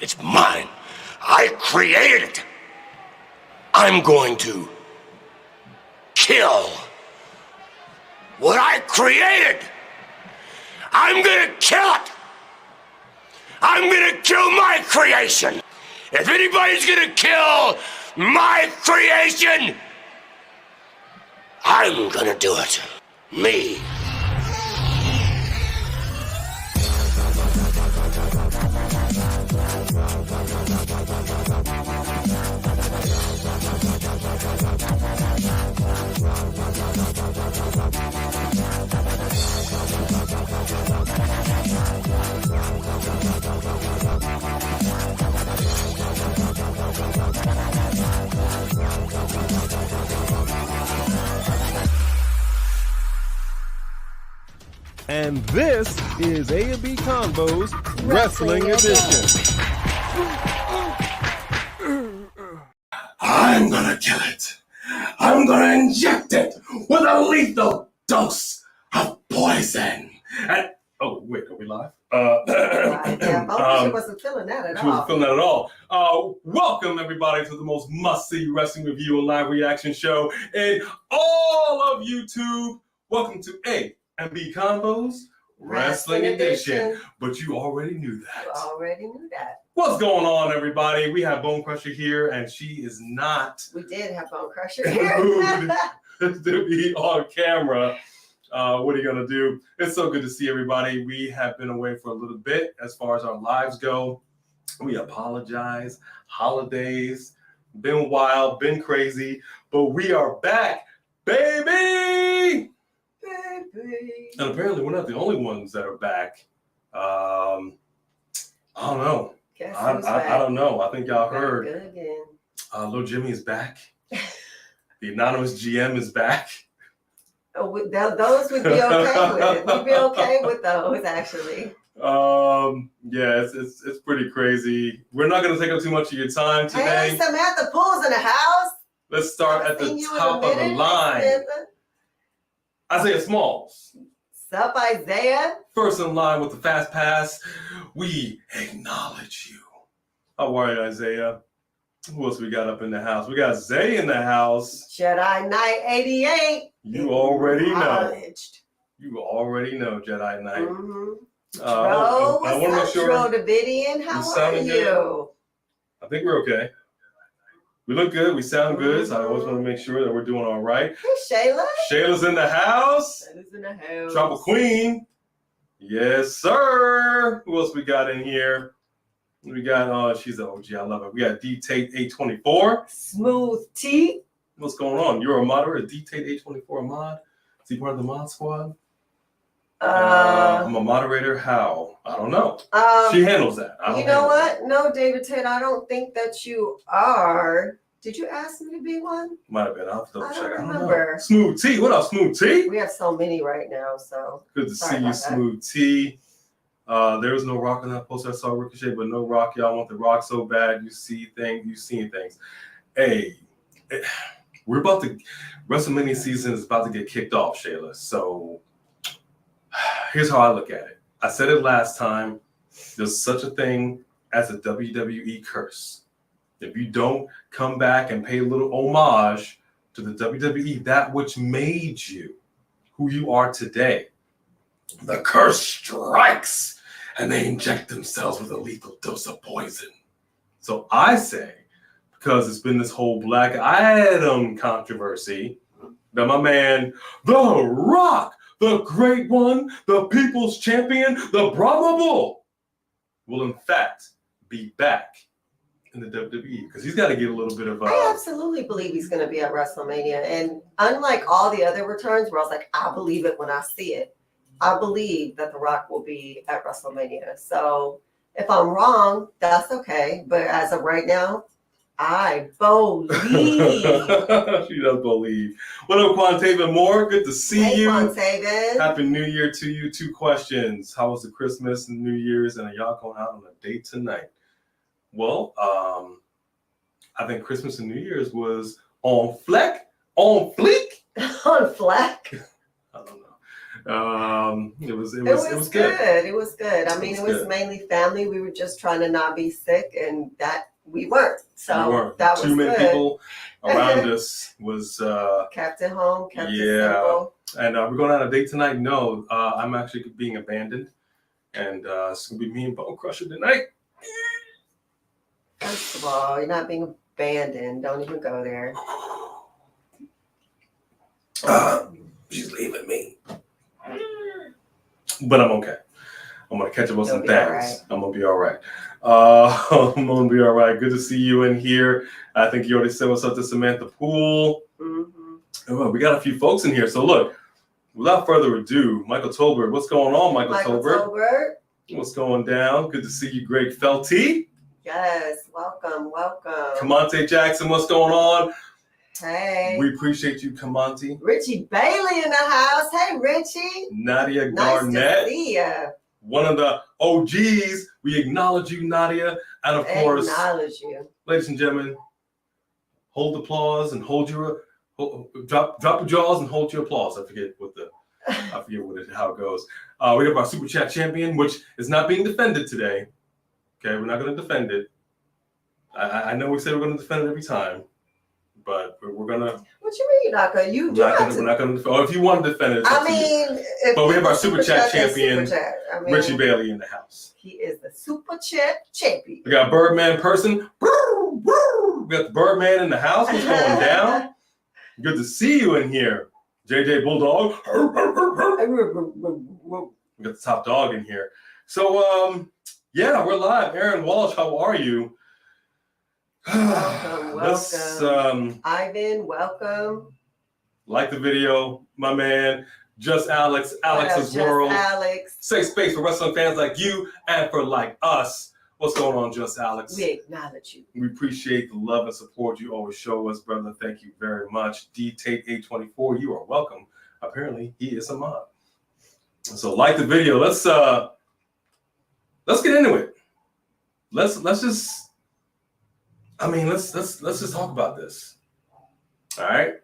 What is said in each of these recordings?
It's mine. I created it. I'm going to kill what I created. I'm gonna kill it. I'm gonna kill my creation. If anybody's gonna kill my creation, I'm gonna do it. Me. And this is A&B Convo's Wrestling Edition. I'm gonna kill it. I'm gonna inject it with a lethal dose of poison. And oh wait, are we live? She wasn't feeling that at all. She wasn't feeling that at all. Welcome everybody to the most must-see wrestling review and live reaction show in all of YouTube. Welcome to A&B Convo's Wrestling Edition. But you already knew that. You already knew that. What's going on, everybody? We have Bone Crusher here, and she is not. We did have Bone Crusher here. to be on camera. What are you gonna do? It's so good to see everybody. We have been away for a little bit as far as our lives go. We apologize. Holidays, been wild, been crazy, but we are back, baby. And apparently we're not the only ones that are back. I don't know. I don't know. I think y'all heard. Good again. Lil Jimmy is back. The anonymous GM is back. Oh, those would be okay with. We'd be okay with those, actually. Yeah, it's pretty crazy. We're not going to take up too much of your time today. Hey, Samantha Poole's in the house. Let's start at the top of the line. Isaiah Smalls. Sup, Isaiah? First in line with the Fast Pass. We acknowledge you. How are you, Isaiah? Who else we got up in the house? We got Zay in the house. Jedi Knight 88. You already know. You already know, Jedi Knight. Mm-hmm. I want to make sure. Tro Davidian, how are you? Good. I think we're okay. We look good. We sound good. So I always want to make sure that we're doing all right. Hey, Shayla. Shayla's in the house. Shayla's in the house. Tropical Queen. Yes, sir. Who else we got in here? We got, she's an OG. I love it. We got D-Tate 824. Smooth T. What's going on? You're a moderator. D-Tate 824 a mod. Is he part of the mod squad? I'm a moderator. How? I don't know. She handles that. You know what? No, David Tate, I don't think that you are. Did you ask me to be one? Might have been. I'll have to double check. I don't remember. Smooth T. What up, Smooth T? We have so many right now, so. Good to see you, Smooth T. There was no Rock on that poster. I saw Ricochet, but no Rock. Y'all want the Rock so bad. You see things. You seeing things. Hey, we're about to. WrestleMania season is about to get kicked off, Shayla. So here's how I look at it. I said it last time. There's such a thing as a WWE curse. If you don't come back and pay a little homage to the WWE, that which made you who you are today, the curse strikes and they inject themselves with a lethal dose of poison. So I say, because it's been this whole Black Adam controversy, that my man, The Rock, the great one, the people's champion, the Brahma Bull, will in fact be back in the WWE, because he's got to get a little bit of. I absolutely believe he's going to be at WrestleMania, and unlike all the other returns, where I was like, I believe it when I see it. I believe that The Rock will be at WrestleMania. So if I'm wrong, that's okay. But as of right now, I believe. She does believe. What up, Quantaven Moore? Good to see you. Quantaven. Happy New Year to you. 2 questions. How was the Christmas and New Year's? And are y'all going out on a date tonight? Well, I think Christmas and New Year's was on fleek. On fleek? I don't know. It was good. It was good. I mean, it was mainly family. We were just trying to not be sick, and that we weren't. So that was too many good. people around us was kept it home, kept it yeah. simple. And we're going on a date tonight. No, I'm actually being abandoned, and it's gonna be me and Bone Crusher tonight. First of all, you're not being abandoned. Don't even go there. She's leaving me, but I'm okay. I'm gonna catch up on some things. Right. I'm gonna be all right. I'm gonna be all right. Good to see you in here. I think you already said what's up to Samantha Poole. Oh, we got a few folks in here. So look, without further ado, Michael Tolbert. What's going on, Michael Tolbert? What's going down? Good to see you, Greg Felty. Yes, welcome. Kamante Jackson, what's going on? Hey. We appreciate you, Kamante. Richie Bailey in the house. Hey, Richie. Nadia nice Garnett. To see ya. One of the OGs. We acknowledge you, Nadia. And of course, acknowledge you. Ladies and gentlemen, hold applause and hold your drop your jaws and hold your applause. I forget how it goes. We have our Super Chat champion, which is not being defended today. Okay, we're not going to defend it. I know we said we're going to defend it every time, but we're going to. What you mean you're not going to? We're not going to defend. Oh, if you want to defend it, it's but we have our Super Chat champion, Richie Bailey, in the house. He is the Super Chat champion. We got Birdman person. We got the Birdman in the house. What's going down? Good to see you in here, JJ Bulldog. We got the top dog in here. So, yeah, we're live. Aaron Walsh, how are you? Welcome. Ivan, welcome. Like the video, my man. Just Alex, Alex's World. Alex. Safe space for wrestling fans like you and for like us. What's going on, Just Alex? We acknowledge you. We appreciate the love and support you always show us, brother. Thank you very much. D-Tate824, you are welcome. Apparently, he is a mod. So, like the video. Let's get into it. Let's just talk about this. All right.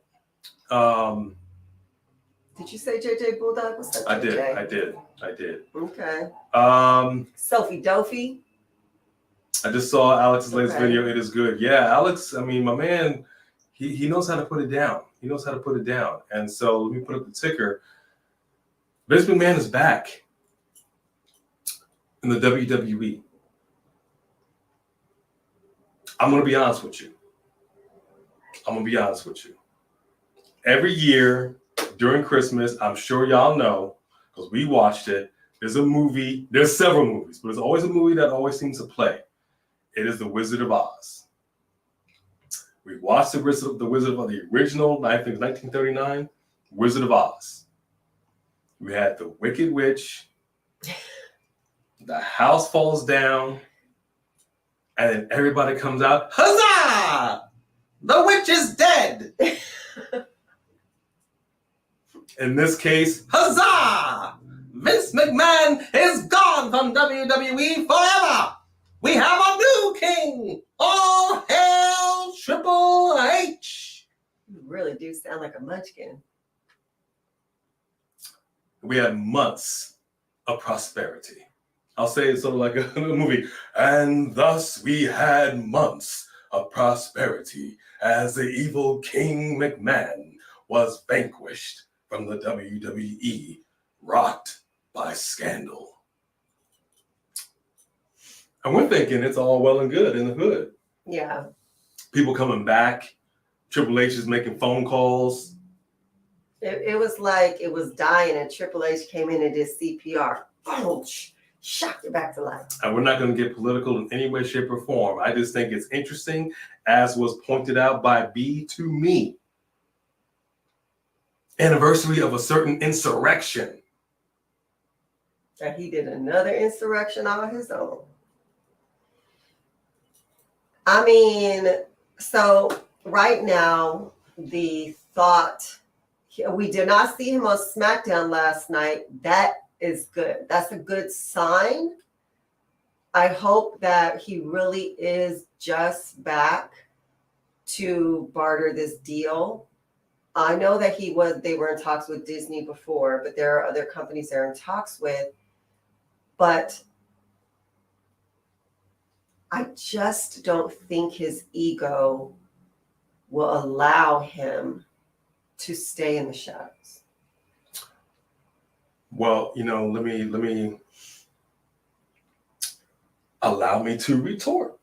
Did you say JJ Bulldog? What's that? I did. Okay. Sophie Dophie. I just saw Alex's latest video. It is good. Yeah, Alex, I mean, my man, he knows how to put it down. And so let me put up the ticker. Vince McMahon is back in the WWE. I'm going to be honest with you. Every year during Christmas, I'm sure y'all know, because we watched it, there's several movies, but there's always a movie that always seems to play. It is The Wizard of Oz. We watched the Wizard of the original, I think it was 1939, Wizard of Oz. We had the Wicked Witch, the house falls down, and then everybody comes out, huzzah! The witch is dead! In this case, huzzah! Vince McMahon is gone from WWE forever! We have a new king! All hail Triple H! You really do sound like a munchkin. We had months of prosperity. I'll say it's sort of like a movie. And thus we had months of prosperity as the evil King McMahon was vanquished from the WWE, rocked by scandal. And we're thinking it's all well and good in the hood. Yeah. People coming back. Triple H is making phone calls. It was like it was dying and Triple H came in and did CPR. Boom! Shocked it back to life. And we're not going to get political in any way, shape, or form. I just think it's interesting, as was pointed out by B to me. Anniversary of a certain insurrection. That he did another insurrection on his own. I mean, so right now, the thought, we did not see him on Smackdown last night. That is good. That's a good sign. I hope that he really is just back to barter this deal. I know that they were in talks with Disney before, but there are other companies they're in talks with. But I just don't think his ego will allow him to stay in the shadows. Well, let me allow me to retort.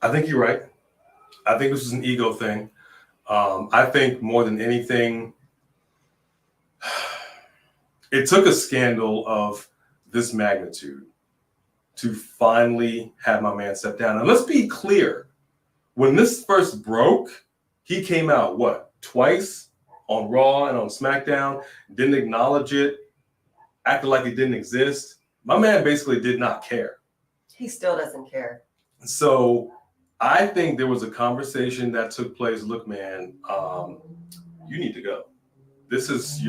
I think you're right. I think this is an ego thing. I think more than anything, it took a scandal of this magnitude to finally have my man step down. And let's be clear, when this first broke, he came out, twice on Raw and on SmackDown, didn't acknowledge it, acted like it didn't exist. My man basically did not care. He still doesn't care. So I think there was a conversation that took place. Look, man, you need to go. This is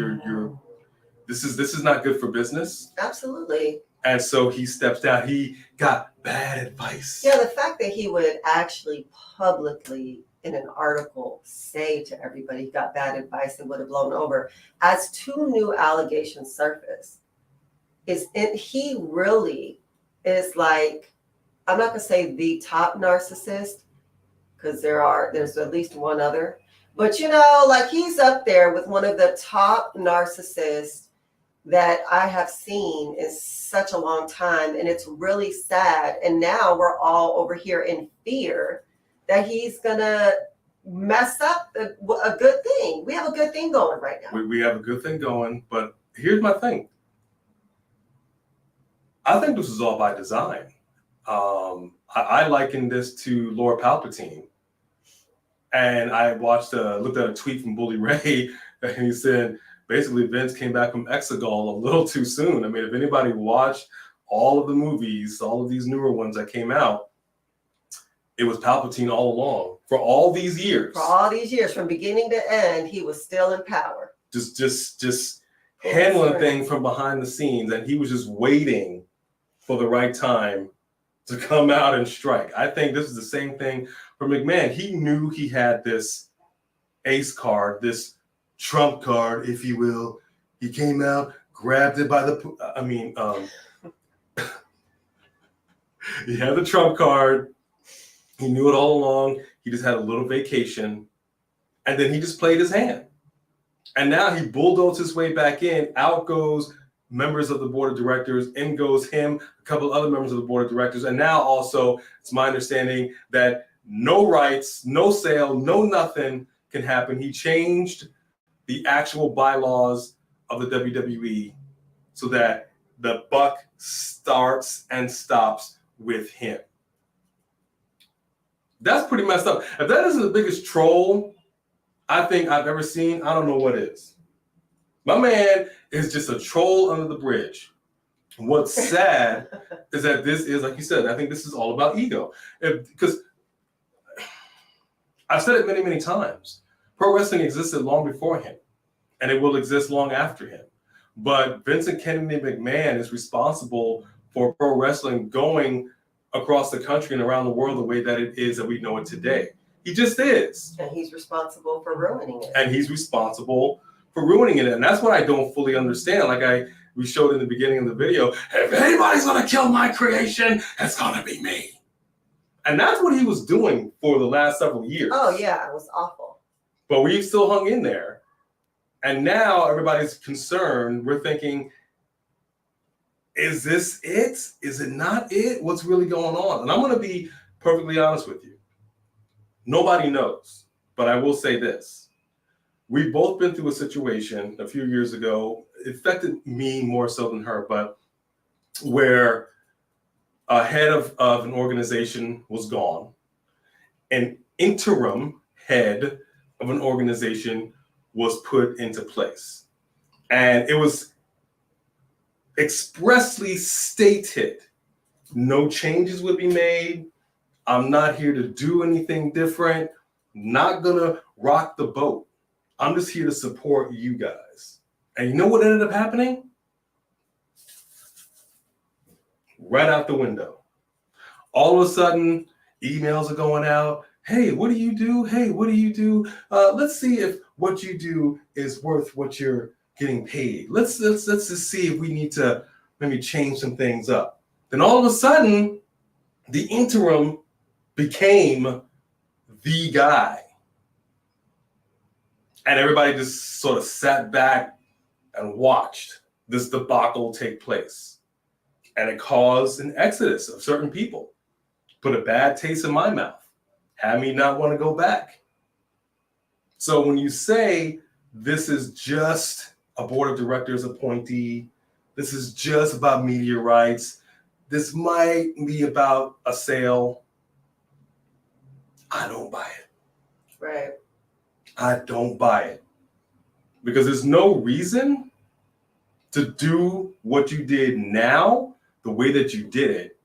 this is not good for business. Absolutely. And so he steps down. He got bad advice. Yeah, the fact that he would actually publicly in an article say to everybody he got bad advice and would have blown over as 2 new allegations surface he really is like, I'm not gonna say the top narcissist, because there's at least one other, but like he's up there with one of the top narcissists that I have seen in such a long time, and it's really sad. And now we're all over here in fear that he's gonna mess up a good thing. We have a good thing going right now. We have a good thing going, but here's my thing. I think this is all by design. I liken this to Lord Palpatine, and I looked at a tweet from Bully Ray, and he said, basically, Vince came back from Exegol a little too soon. I mean, if anybody watched all of the movies, all of these newer ones that came out, it was Palpatine all along for all these years. For all these years, from beginning to end, he was still in power. Just handling things from behind the scenes, and he was just waiting for the right time to come out and strike. I think this is the same thing for McMahon. He knew he had this ace card, this trump card, if you will. He came out, grabbed it by he had the trump card. He knew it all along. He just had a little vacation, and then he just played his hand. And now he bulldozed his way back in. Out goes members of the board of directors, in goes him, a couple other members of the board of directors. And now also, it's my understanding that no rights, no sale, no nothing can happen. He changed the actual bylaws of the WWE so that the buck starts and stops with him. That's pretty messed up. If that isn't the biggest troll I think I've ever seen, I don't know what is. My man is just a troll under the bridge. What's sad is that this is, like you said, I think this is all about ego. Because I've said it many, many times. Pro wrestling existed long before him, and it will exist long after him. But Vincent Kennedy McMahon is responsible for pro wrestling going across the country and around the world the way that it is that we know it today. He just is. And he's responsible for ruining it. And he's responsible for ruining it. And that's what I don't fully understand. Like we showed in the beginning of the video, if anybody's going to kill my creation, it's going to be me. And that's what he was doing for the last several years. Oh, yeah, it was awful. But we've still hung in there. And now everybody's concerned. We're thinking, is this it? Is it not it? What's really going on? And I'm going to be perfectly honest with you. Nobody knows. But I will say this. We've both been through a situation a few years ago. It affected me more so than her, but where a head of an organization was gone. An interim head of an organization was put into place. And it was expressly stated, no changes would be made. I'm not here to do anything different. Not gonna rock the boat. I'm just here to support you guys. And you know what ended up happening? Right out the window. All of a sudden, emails are going out. Hey, what do you do? Hey, what do you do? Let's see if what you do is worth what you're getting paid. Let's just see if we need to maybe change some things up. Then all of a sudden, the interim became the guy. And everybody just sort of sat back and watched this debacle take place. And it caused an exodus of certain people. Put a bad taste in my mouth. Had me not want to go back. So when you say this is just a board of directors appointee, this is just about media rights, this might be about a sale, I don't buy it. Right. I don't buy it. Because there's no reason to do what you did now the way that you did it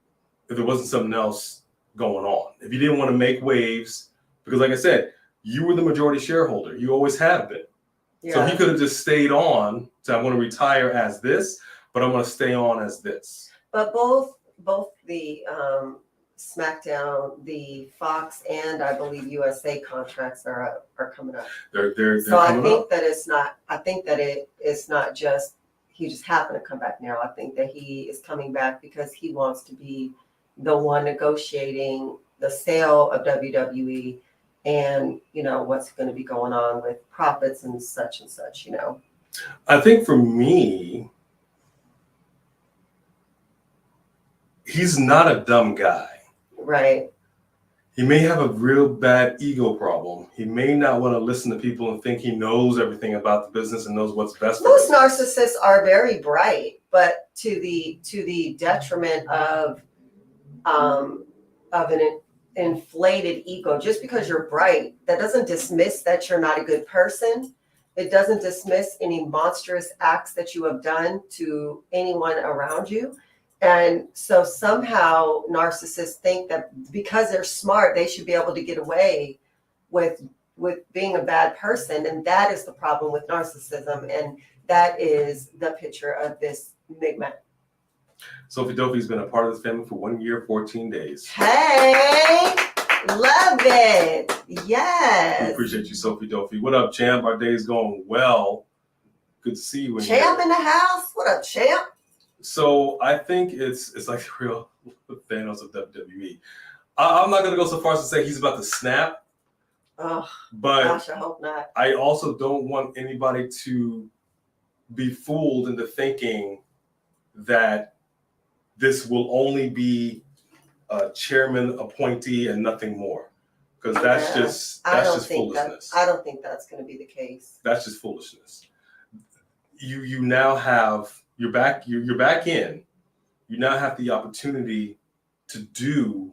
if there wasn't something else going on. If you didn't want to make waves, because like I said, you were the majority shareholder. You always have been. Yeah. So he could have just stayed on. So I want to retire as this, but I want to stay on as this. But both the Smackdown, the Fox, and I believe USA contracts are coming up. They're so I think up. that it's not. I think that it's not just he just happened to come back now. I think that he is coming back because he wants to be the one negotiating the sale of WWE, and what's going to be going on with profits and such. I think for me, he's not a dumb guy. Right. He may have a real bad ego problem. He may not want to listen to people and think he knows everything about the business and knows what's best for Most narcissists are very bright, but to the detriment of an inflated ego. Just because you're bright, that doesn't dismiss that you're not a good person. It doesn't dismiss any monstrous acts that you have done to anyone around you. And so somehow narcissists think that because they're smart, they should be able to get away with being a bad person. And that is the problem with narcissism. And that is the picture of this McMahon. Sophie Duffy's been a part of this family for 1 year, 14 days. Hey, love it. Yes. We appreciate you, Sophie Duffy. What up, champ? Our day's going well. Good to see you. Champ in the house. What up, champ? So I think it's like the real Thanos of WWE. I'm not going to go so far as to say he's about to snap. Oh, but gosh, I hope not. I also don't want anybody to be fooled into thinking that this will only be a chairman appointee and nothing more. Because that's just foolishness. I don't think that's going to be the case. That's just foolishness. You now have you're back in. You now have the opportunity to do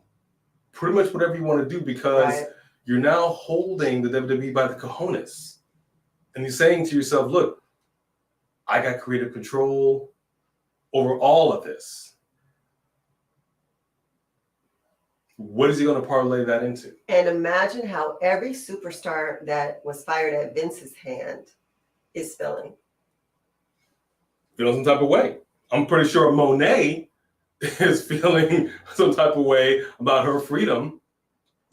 pretty much whatever you want to do because you're now holding the WWE by the cojones. And you're saying to yourself, look, I got creative control over all of this. What is he going to parlay that into? And imagine how every superstar that was fired at Vince's hand is feeling. Feeling some type of way. I'm pretty sure Monet is feeling some type of way about her freedom.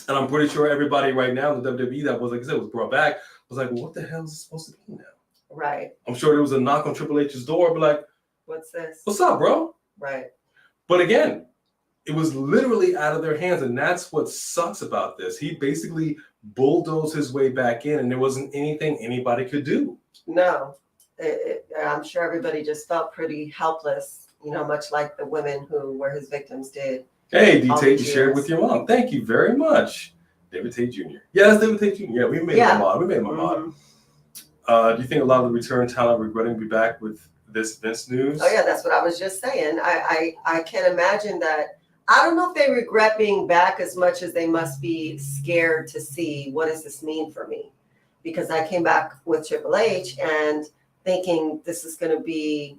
And I'm pretty sure everybody right now in the WWE that was, like I said, was brought back was like, well, what the hell is this supposed to be now? Right. I'm sure there was a knock on Triple H's door, but like, what's this? What's up, bro? Right. But again, it was literally out of their hands. And that's what sucks about this. He basically bulldozed his way back in and there wasn't anything anybody could do. No. I'm sure everybody just felt pretty helpless, much like the women who were his victims did. Hey, D. Tate, you shared with your mom. Thank you very much. David Tate Jr. Yes, David Tate Jr. Yeah, we made him a mod. Do you think a lot of the return talent regretting to be back with this Vince news? Oh, yeah, that's what I was just saying. I can imagine that. I don't know if they regret being back as much as they must be scared to see what does this mean for me? Because I came back with Triple H and thinking this is going to be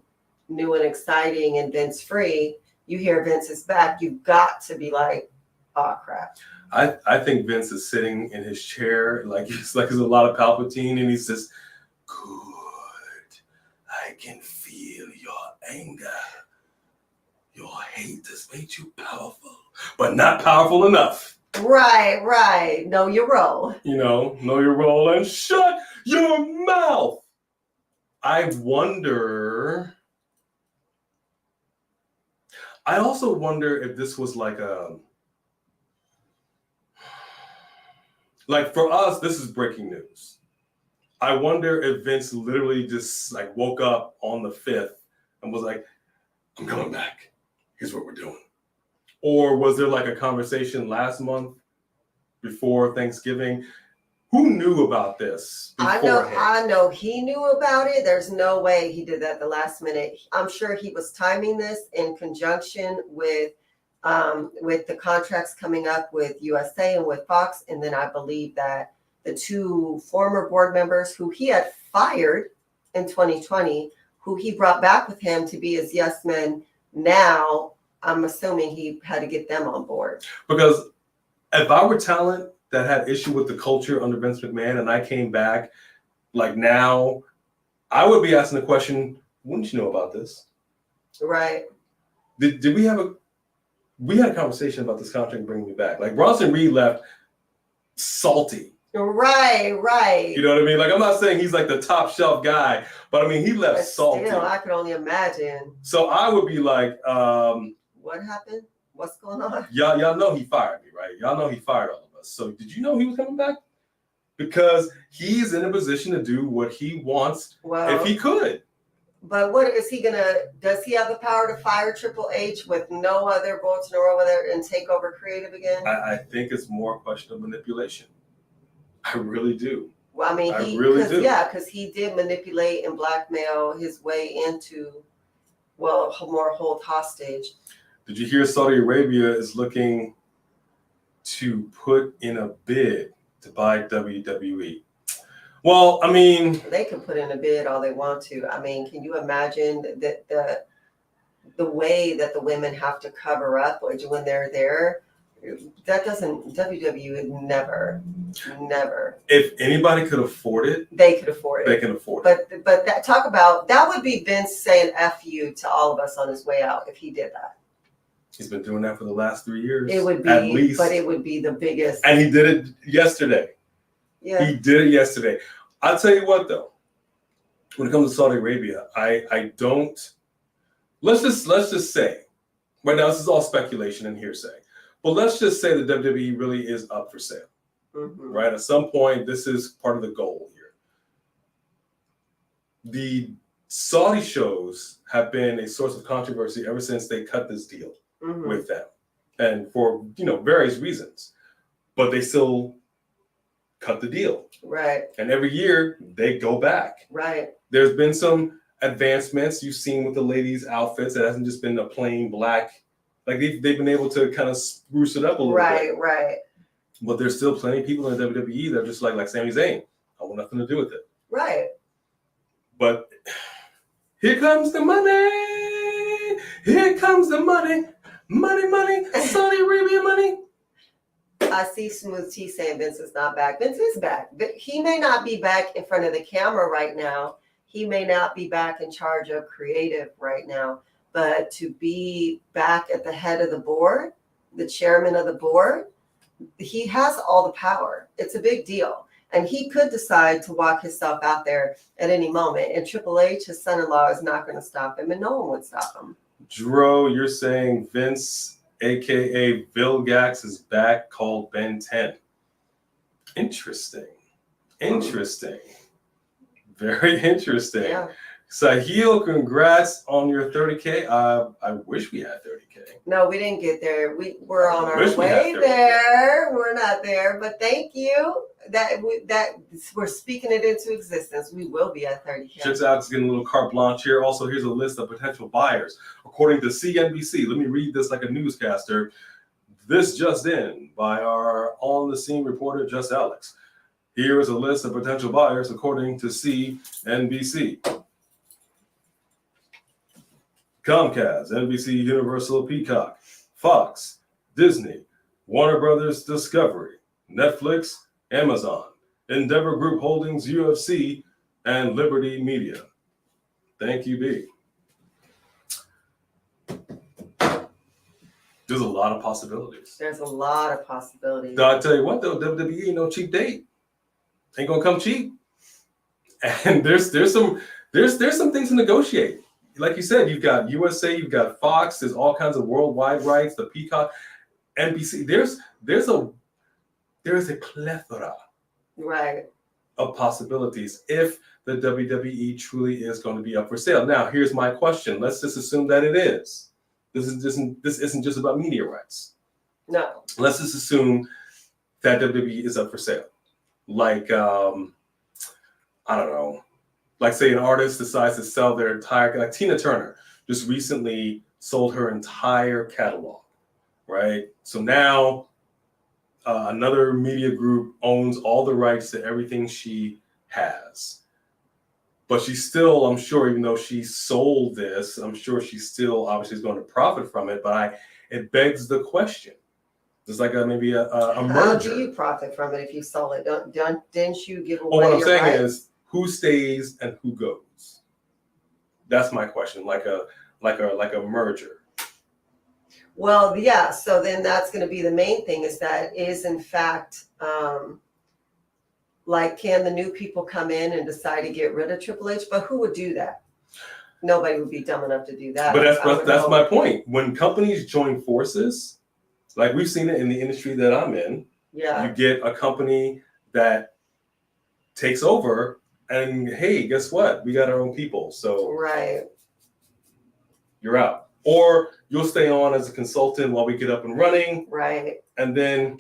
new and exciting and Vince free. You hear Vince is back, you've got to be like, oh crap. I think Vince is sitting in his chair like he's a lot of Palpatine and he's just, good. I can feel your anger. Your hate has made you powerful, but not powerful enough. Right. Know your role. You know your role and shut your mouth. I also wonder if this was like for us, this is breaking news. I wonder if Vince literally just like woke up on the 5th and was like, I'm coming back. Here's what we're doing. Or was there like a conversation last month before Thanksgiving? Who knew about this beforehand? I know he knew about it. There's no way he did that the last minute. I'm sure he was timing this in conjunction with the contracts coming up with USA and with Fox. And then I believe that the 2 former board members who he had fired in 2020, who he brought back with him to be his yes men now, I'm assuming he had to get them on board. Because if I were talent that had issue with the culture under Vince McMahon and I came back like now, I would be asking the question, wouldn't you know about this? Right. Did we had a conversation about this contract bringing me back. Like Bronson Reed left salty. Right. You know what I mean? Like, I'm not saying he's like the top shelf guy, but I mean, he left salty. Still, I could only imagine. So I would be like, what happened? What's going on? Y'all know he fired me, right? Y'all know he fired all of us. So did you know he was coming back? Because he's in a position to do what he wants if he could. But what is he gonna? Does he have the power to fire Triple H with no other votes in a row with it and take over creative again? I think it's more a question of manipulation. I really do. Well, I mean, because he did manipulate and blackmail his way into, more hold hostage. Did you hear Saudi Arabia is looking to put in a bid to buy WWE? Well, I mean, they can put in a bid all they want to. I mean, can you imagine that the way that the women have to cover up when they're there? That doesn't, WWE would never. If anybody could afford it, they could afford it. They can afford it. But that would be Vince saying F you to all of us on his way out if he did that. He's been doing that for the last 3 years. It would be, at least. But it would be the biggest. And he did it yesterday. Yeah. He did it yesterday. I'll tell you what, though. When it comes to Saudi Arabia, I don't. Let's just say, right now this is all speculation and hearsay, but let's just say the WWE really is up for sale. Mm-hmm. Right? At some point, this is part of the goal here. The Saudi shows have been a source of controversy ever since they cut this deal with them, and for various reasons, but they still cut the deal. Right. And every year they go back. Right. There's been some advancements you've seen with the ladies' outfits. It hasn't just been a plain black. Like they've been able to kind of spruce it up a little bit. Right. But there's still plenty of people in the WWE that are just like Sami Zayn. I want nothing to do with it. Right. But here comes the money. Here comes the money. Money. Saudi Arabia money. I see Smooth T saying Vince is not back. Vince is back. But he may not be back in front of the camera right now. He may not be back in charge of creative right now. But to be back at the head of the board, the chairman of the board, he has all the power. It's a big deal. And he could decide to walk himself out there at any moment. And Triple H, his son-in-law, is not going to stop him. And no one would stop him. Dro, you're saying Vince, a.k.a. Vilgax, is back, called Ben 10. Interesting. Very interesting. Yeah. Sahil, congrats on your 30K. I wish we had 30K. No, we didn't get there. We're on our way there. We're not there, but thank you. That we're speaking it into existence. We will be at 30K. Chicks Alex getting a little carte blanche here. Also, here's a list of potential buyers. According to CNBC, let me read this like a newscaster. This just in by our on-the-scene reporter, Just Alex. Here is a list of potential buyers according to CNBC. Comcast, NBC Universal Peacock, Fox, Disney, Warner Brothers Discovery, Netflix, Amazon, Endeavor Group Holdings, UFC, and Liberty Media. Thank you, B. There's a lot of possibilities. There's a lot of possibilities. I'll tell you what though, WWE ain't no cheap date. Ain't gonna come cheap. And there's some things to negotiate. Like you said, you've got USA, you've got Fox, there's all kinds of worldwide rights, the Peacock, NBC. There's a plethora Right. of possibilities if the WWE truly is going to be up for sale. Now, here's my question. Let's just assume that it is. This isn't just about media rights. No. Let's just assume that WWE is up for sale. Like, I don't know, like say an artist decides to sell their entire, like Tina Turner just recently sold her entire catalog, right? So now another media group owns all the rights to everything she has. But she's still, I'm sure, even though she sold this, I'm sure she still obviously is going to profit from it. But it begs the question. It's like maybe a merger. How do you profit from it if you sold it? Didn't you give away Well, what I'm your saying rights? is, who stays and who goes? That's my question. Like a merger. Well, yeah. So then that's going to be the main thing is in fact, like, can the new people come in and decide to get rid of Triple H? But who would do that? Nobody would be dumb enough to do that. But that's my point. When companies join forces, like we've seen it in the industry that I'm in, yeah, you get a company that takes over and hey, guess what? We got our own people. So right. You're out. Or you'll stay on as a consultant while we get up and running. Right. And then,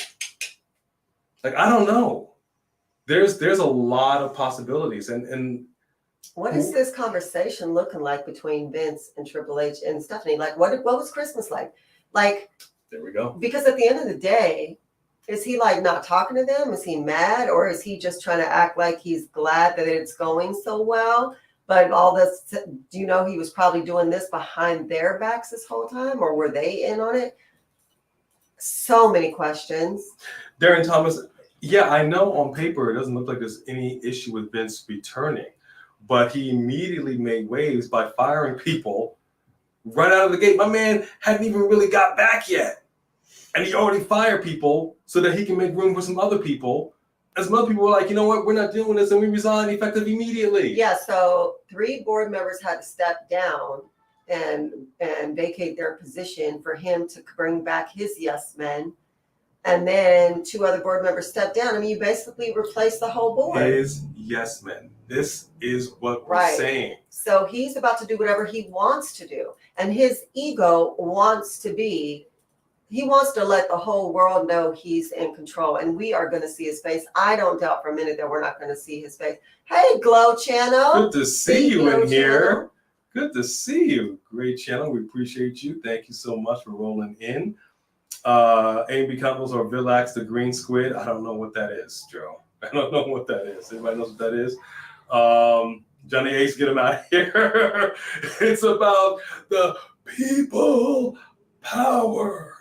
like, I don't know. There's a lot of possibilities. And what is this conversation looking like between Vince and Triple H and Stephanie? Like, what was Christmas like? Like, there we go. Because at the end of the day, is he like not talking to them? Is he mad? Or is he just trying to act like he's glad that it's going so well? But all this, do you know he was probably doing this behind their backs this whole time? Or were they in on it? So many questions. Darren Thomas, yeah, I know on paper it doesn't look like there's any issue with Vince returning. But he immediately made waves by firing people right out of the gate. My man hadn't even really got back yet. And he already fired people so that he can make room for some other people. And some other people were like, you know what, we're not doing this, and we resigned effective immediately. Yeah, so 3 board members had to step down and vacate their position for him to bring back his yes men. And then 2 other board members stepped down. I mean, you basically replaced the whole board. His yes men. This is what we're saying. So he's about to do whatever he wants to do. And his ego wants to let the whole world know he's in control. And we are going to see his face. I don't doubt for a minute that we're not going to see his face. Hey, Glow Channel. Good to see you in here. Channel. Good to see you. Great channel. We appreciate you. Thank you so much for rolling in. A.B. Combos or Villax, the green squid. I don't know what that is, Joe. I don't know what that is. Anybody knows what that is? Johnny Ace, get him out of here. It's about the people power.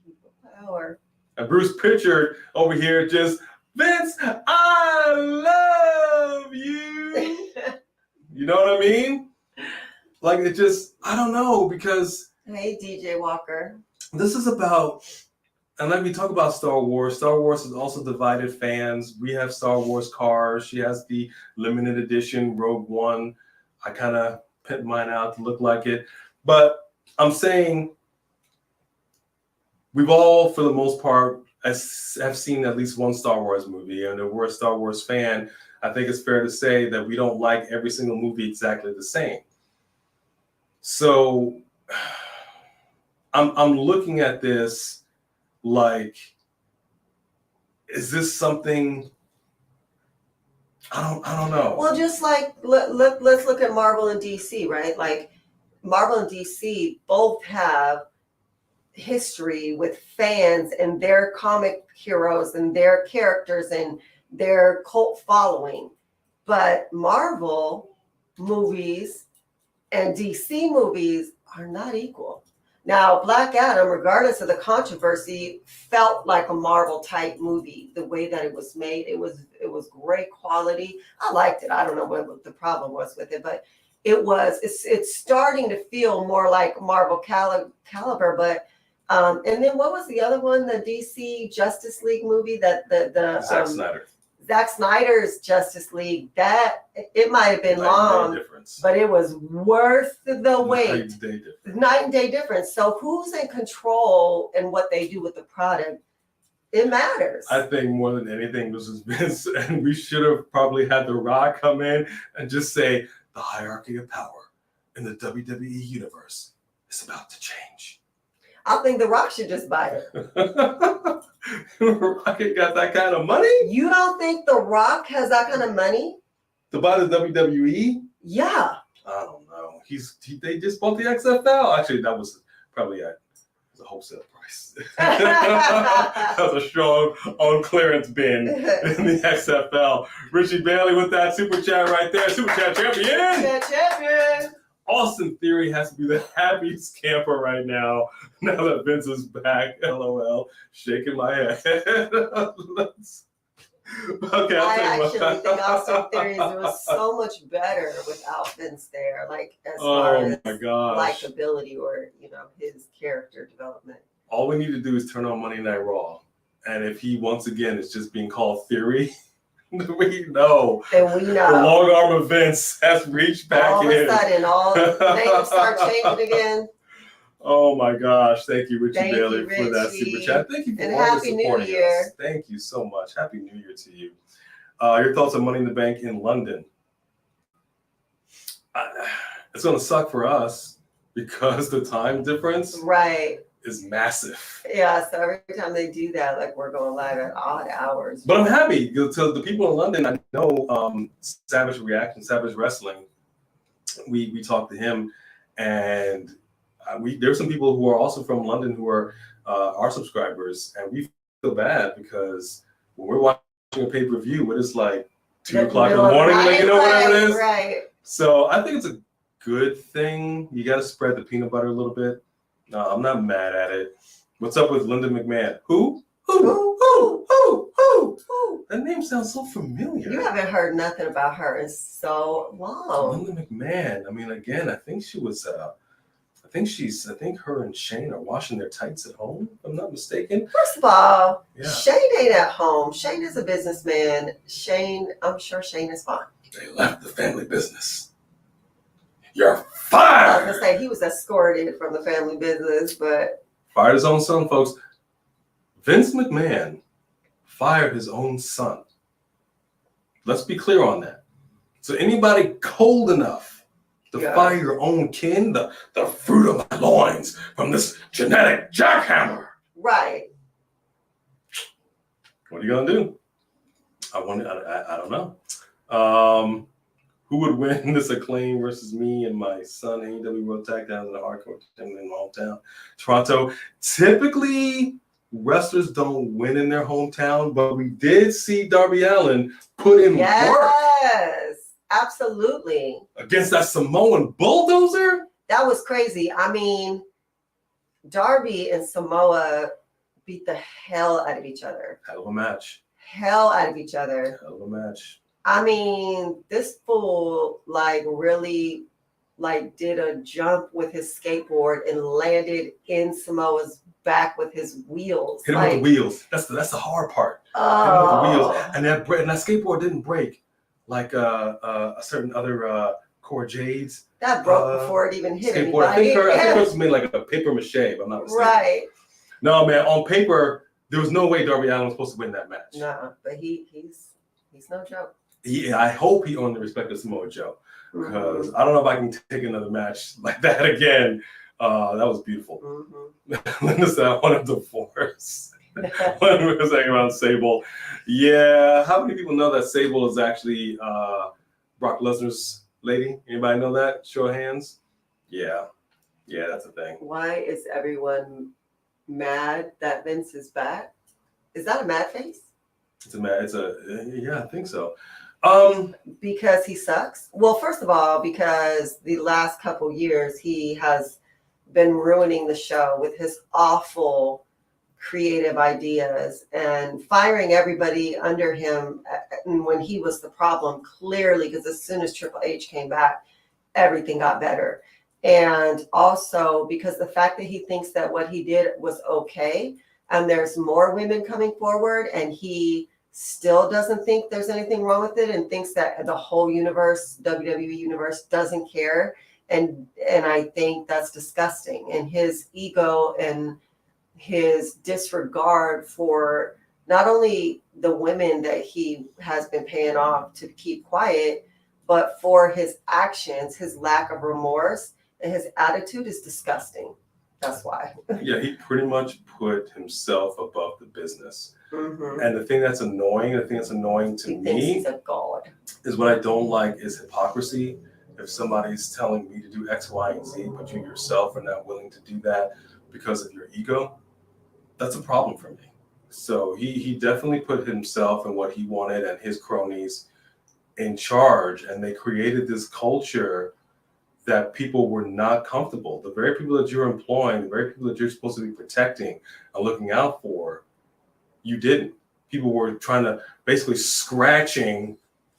People power. And Bruce Pritchard over here just, Vince, I love you. You know what I mean? Like, it just, I don't know, because. Hey, DJ Walker. This is about, and like we talk about Star Wars has also divided fans. We have Star Wars cars. She has the limited edition Rogue One. I kind of put mine out to look like it. But I'm saying we've all, for the most part, have seen at least one Star Wars movie. And if we're a Star Wars fan, I think it's fair to say that we don't like every single movie exactly the same. So I'm looking at this like, is this something? I don't know. Well, just like let's look at Marvel and DC, right? Like Marvel and DC both have history with fans and their comic heroes and their characters and their cult following. But Marvel movies and DC movies are not equal. Now, Black Adam, regardless of the controversy, felt like a Marvel type movie. The way that it was made, it was great quality. I liked it. I don't know what the problem was with it, but it's starting to feel more like Marvel caliber, but and then what was the other one, the DC Justice League movie that the Zack Snyder. Zack Snyder's Justice League, that it might have been long, but it was worth the wait. Night and day difference. So who's in control and what they do with the product? It matters. I think more than anything, this is Vince, and we should have probably had The Rock come in and just say the hierarchy of power in the WWE universe is about to change. I think The Rock should just buy it. Rocket got that kind of money? You don't think The Rock has that kind of money to buy the WWE? Yeah. I don't know. They just bought the XFL. Actually, that was probably a wholesale price. That was a strong on clearance bin in the XFL. Richie Bailey with that super chat right there. Super chat champion. Champion. Austin Theory has to be the happiest camper right now that Vince is back. LOL. Shaking my head. Okay, I actually think Austin Theory was so much better without Vince there, like as far as likability or his character development. All we need to do is turn on Monday Night Raw, and if he once again is just being called Theory, we know. And we know the long arm of Vince has reached back all in. All of a sudden, all names start changing again. Oh my gosh! Thank you, Richie Bailey, for that super chat. Thank you for always supporting us. Thank you so much. Happy New Year to you. Your thoughts on Money in the Bank in London? It's going to suck for us because the time difference is massive. Yeah, so every time they do that, like we're going live at odd hours. But I'm happy because the people in London, I know Savage Reaction, Savage Wrestling, we talked to him, and there's some people who are also from London who are our subscribers, and we feel bad because when we're watching a pay-per-view, it's like 2 o'clock in the morning, whatever it is. Right. So I think it's a good thing. You got to spread the peanut butter a little bit. No, I'm not mad at it. What's up with Linda McMahon? Who? That name sounds so familiar. You haven't heard nothing about her in so long. Linda McMahon. I mean, again, I think she was. I think her and Shane are washing their tights at home, if I'm not mistaken. First of all, Shane ain't at home. Shane is a businessman. I'm sure Shane is fine. They left the family business. You're fired! I was going to say, he was escorted from the family business, but... Fired his own son, folks. Vince McMahon fired his own son. Let's be clear on that. So anybody cold enough to fire your own kin, the fruit of my loins from this genetic jackhammer. Right. What are you gonna do? I don't know. Who would win this Acclaim versus me and my son AEW World Tag Down in the hardcore in my hometown, Toronto? Typically, wrestlers don't win in their hometown, but we did see Darby Allin put in work. Yes. Absolutely. Against that Samoan bulldozer? That was crazy. I mean, Darby and Samoa beat the hell out of each other. Hell of a match. Hell out of each other. Hell of a match. I mean, this fool really did a jump with his skateboard and landed in Samoa's back with his wheels. Hit him with the wheels. That's the hard part. Oh. Hit him with the wheels. And that skateboard didn't break. Like a certain other Core Jades. That broke before it even hit anybody. I think it was made like a paper mache, if I'm not mistaken. Right. No, man, on paper, there was no way Darby Allin was supposed to win that match. No, but he's no joke. I hope he earned the respect of Samoa Joe. Because I don't know if I can take another match like that again. That was beautiful. Mm-hmm. Linda said, one of the force. When we were saying around Sable. Yeah, how many people know that Sable is actually Brock Lesnar's lady? Anybody know that? Show of hands. Yeah, that's a thing. Why is everyone mad that Vince is back? Is that a mad face? Yeah, I think so. Because he sucks? Well, first of all, because the last couple years he has been ruining the show with his awful creative ideas and firing everybody under him when he was the problem, clearly, because as soon as Triple H came back, everything got better. And also because the fact that he thinks that what he did was okay, and there's more women coming forward, and he still doesn't think there's anything wrong with it, and thinks that the whole universe, WWE universe, doesn't care. And I think that's disgusting. And his ego and his disregard for not only the women that he has been paying off to keep quiet, but for his actions, his lack of remorse, and his attitude is disgusting. That's why. Yeah, he pretty much put himself above the business. Mm-hmm. And the thing that's annoying to He thinks me he's a god. is what I don't like is hypocrisy. If somebody's telling me to do X, Y, and Z, but you yourself are not willing to do that because of your ego, that's a problem for me. So he definitely put himself and what he wanted and his cronies in charge, and they created this culture that people were not comfortable. The very people that you're employing, the very people that you're supposed to be protecting and looking out for, you didn't. People were trying to basically scratching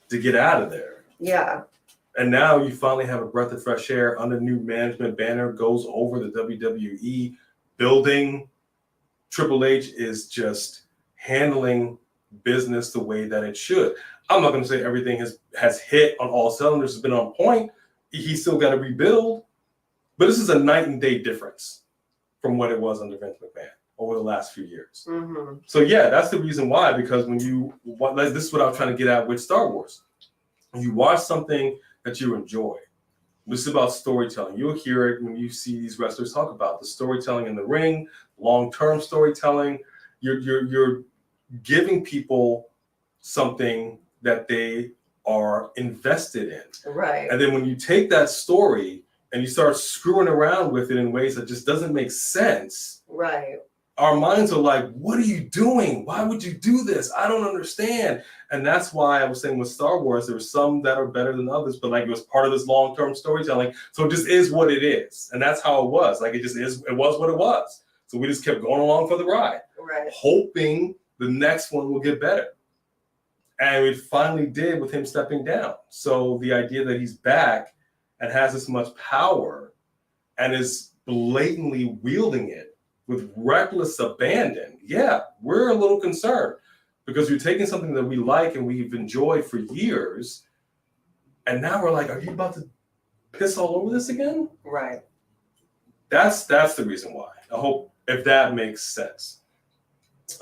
to get out of there. Yeah. And now you finally have a breath of fresh air under new management banner goes over the WWE building. Triple H is just handling business the way that it should. I'm not going to say everything has hit on all cylinders, has been on point. He's still got to rebuild. But this is a night and day difference from what it was under Vince McMahon over the last few years. Mm-hmm. So yeah, that's the reason why, because this is what I was trying to get at with Star Wars. When you watch something that you enjoy, this is about storytelling. You'll hear it when you see these wrestlers talk about the storytelling in the ring, long-term storytelling. You're giving people something that they are invested in. Right. And then when you take that story and you start screwing around with it in ways that just doesn't make sense, Right. our minds are like, what are you doing? Why would you do this? I don't understand. And that's why I was saying with Star Wars, there were some that are better than others, but like it was part of this long-term storytelling. So it just is what it is. And that's how it was. Like it just is, it was what it was. So we just kept going along for the ride, Right. hoping the next one will get better. And it finally did with him stepping down. So the idea that he's back and has this much power and is blatantly wielding it with reckless abandon, yeah, we're a little concerned because you're taking something that we like and we've enjoyed for years, and now we're like, are you about to piss all over this again? Right. That's the reason why. I hope if that makes sense.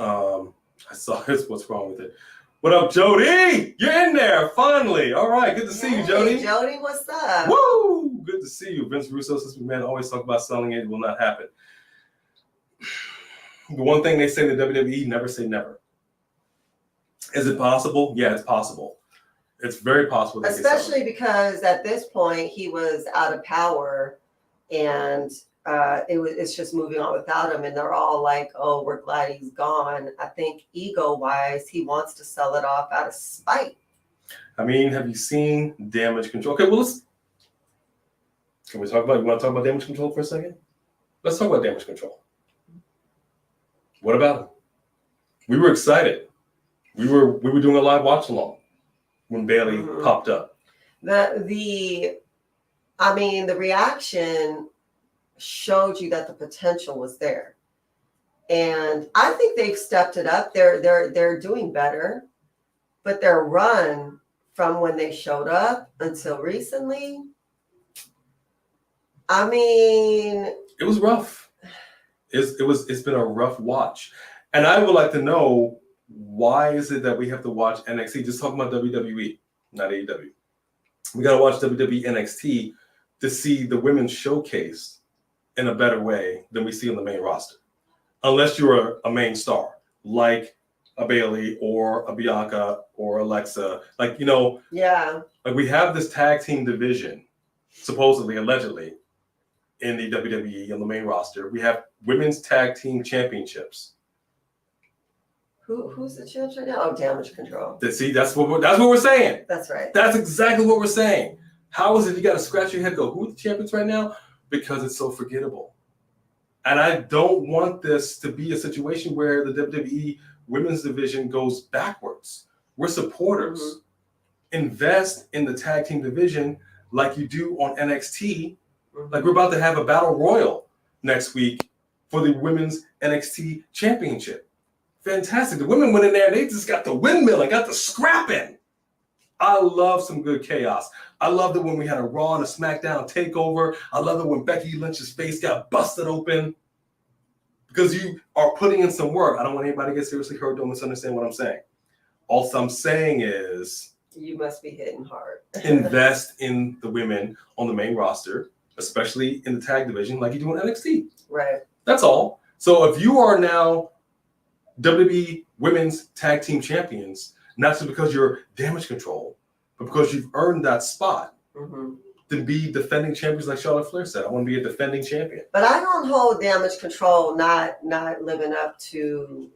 I saw this. What's wrong with it? What up, Jody? You're in there, finally. All right, good to see you, Jody. Jody, what's up? Woo! Good to see you. Vince Russo, since man always talk about selling it will not happen. The one thing they say in the WWE, never say never. Is it possible? Yeah, it's possible. It's very possible. Especially because at this point he was out of power, and it's just moving on without him, and they're all like, oh, we're glad he's gone. I think ego-wise, he wants to sell it off out of spite. I mean, have you seen Damage Control? Okay, well, you want to talk about Damage Control for a second? Let's talk about Damage Control. What about him? We were excited. We were doing a live watch along when Bailey popped up. The reaction showed you that the potential was there, and I think they've stepped it up. They're doing better, but their run from when they showed up until recently, I mean, it was rough. It's been a rough watch, and I would like to know, why is it that we have to watch NXT? Just talking about WWE, not AEW. We got to watch WWE NXT to see the women's showcase in a better way than we see on the main roster. Unless you're a main star, like a Bailey or a Bianca or Alexa. Like, yeah. Like we have this tag team division, supposedly, allegedly, in the WWE on the main roster. We have women's tag team championships. Who's the champs right now? Oh, Damage Control. See, that's what we're saying. That's right. That's exactly what we're saying. How is it you got to scratch your head and go, who are the champions right now? Because it's so forgettable. And I don't want this to be a situation where the WWE women's division goes backwards. We're supporters. Invest in the tag team division like you do on NXT. Like we're about to have a battle royal next week for the women's NXT championship. Fantastic. The women went in there and they just got the windmill and got the scrapping. I love some good chaos. I loved it when we had a Raw and a Smackdown takeover. I love it when Becky Lynch's face got busted open because you are putting in some work. I don't want anybody to get seriously hurt. Don't misunderstand what I'm saying. All I'm saying is you must be hitting hard. Invest in the women on the main roster, especially in the tag division like you do in NXT. Right. That's all. So if you are now WWE Women's Tag Team Champions, not just because you're Damage Control, but because you've earned that spot, then be defending champions like Charlotte Flair said. I want to be a defending champion. But I don't hold Damage Control not living up to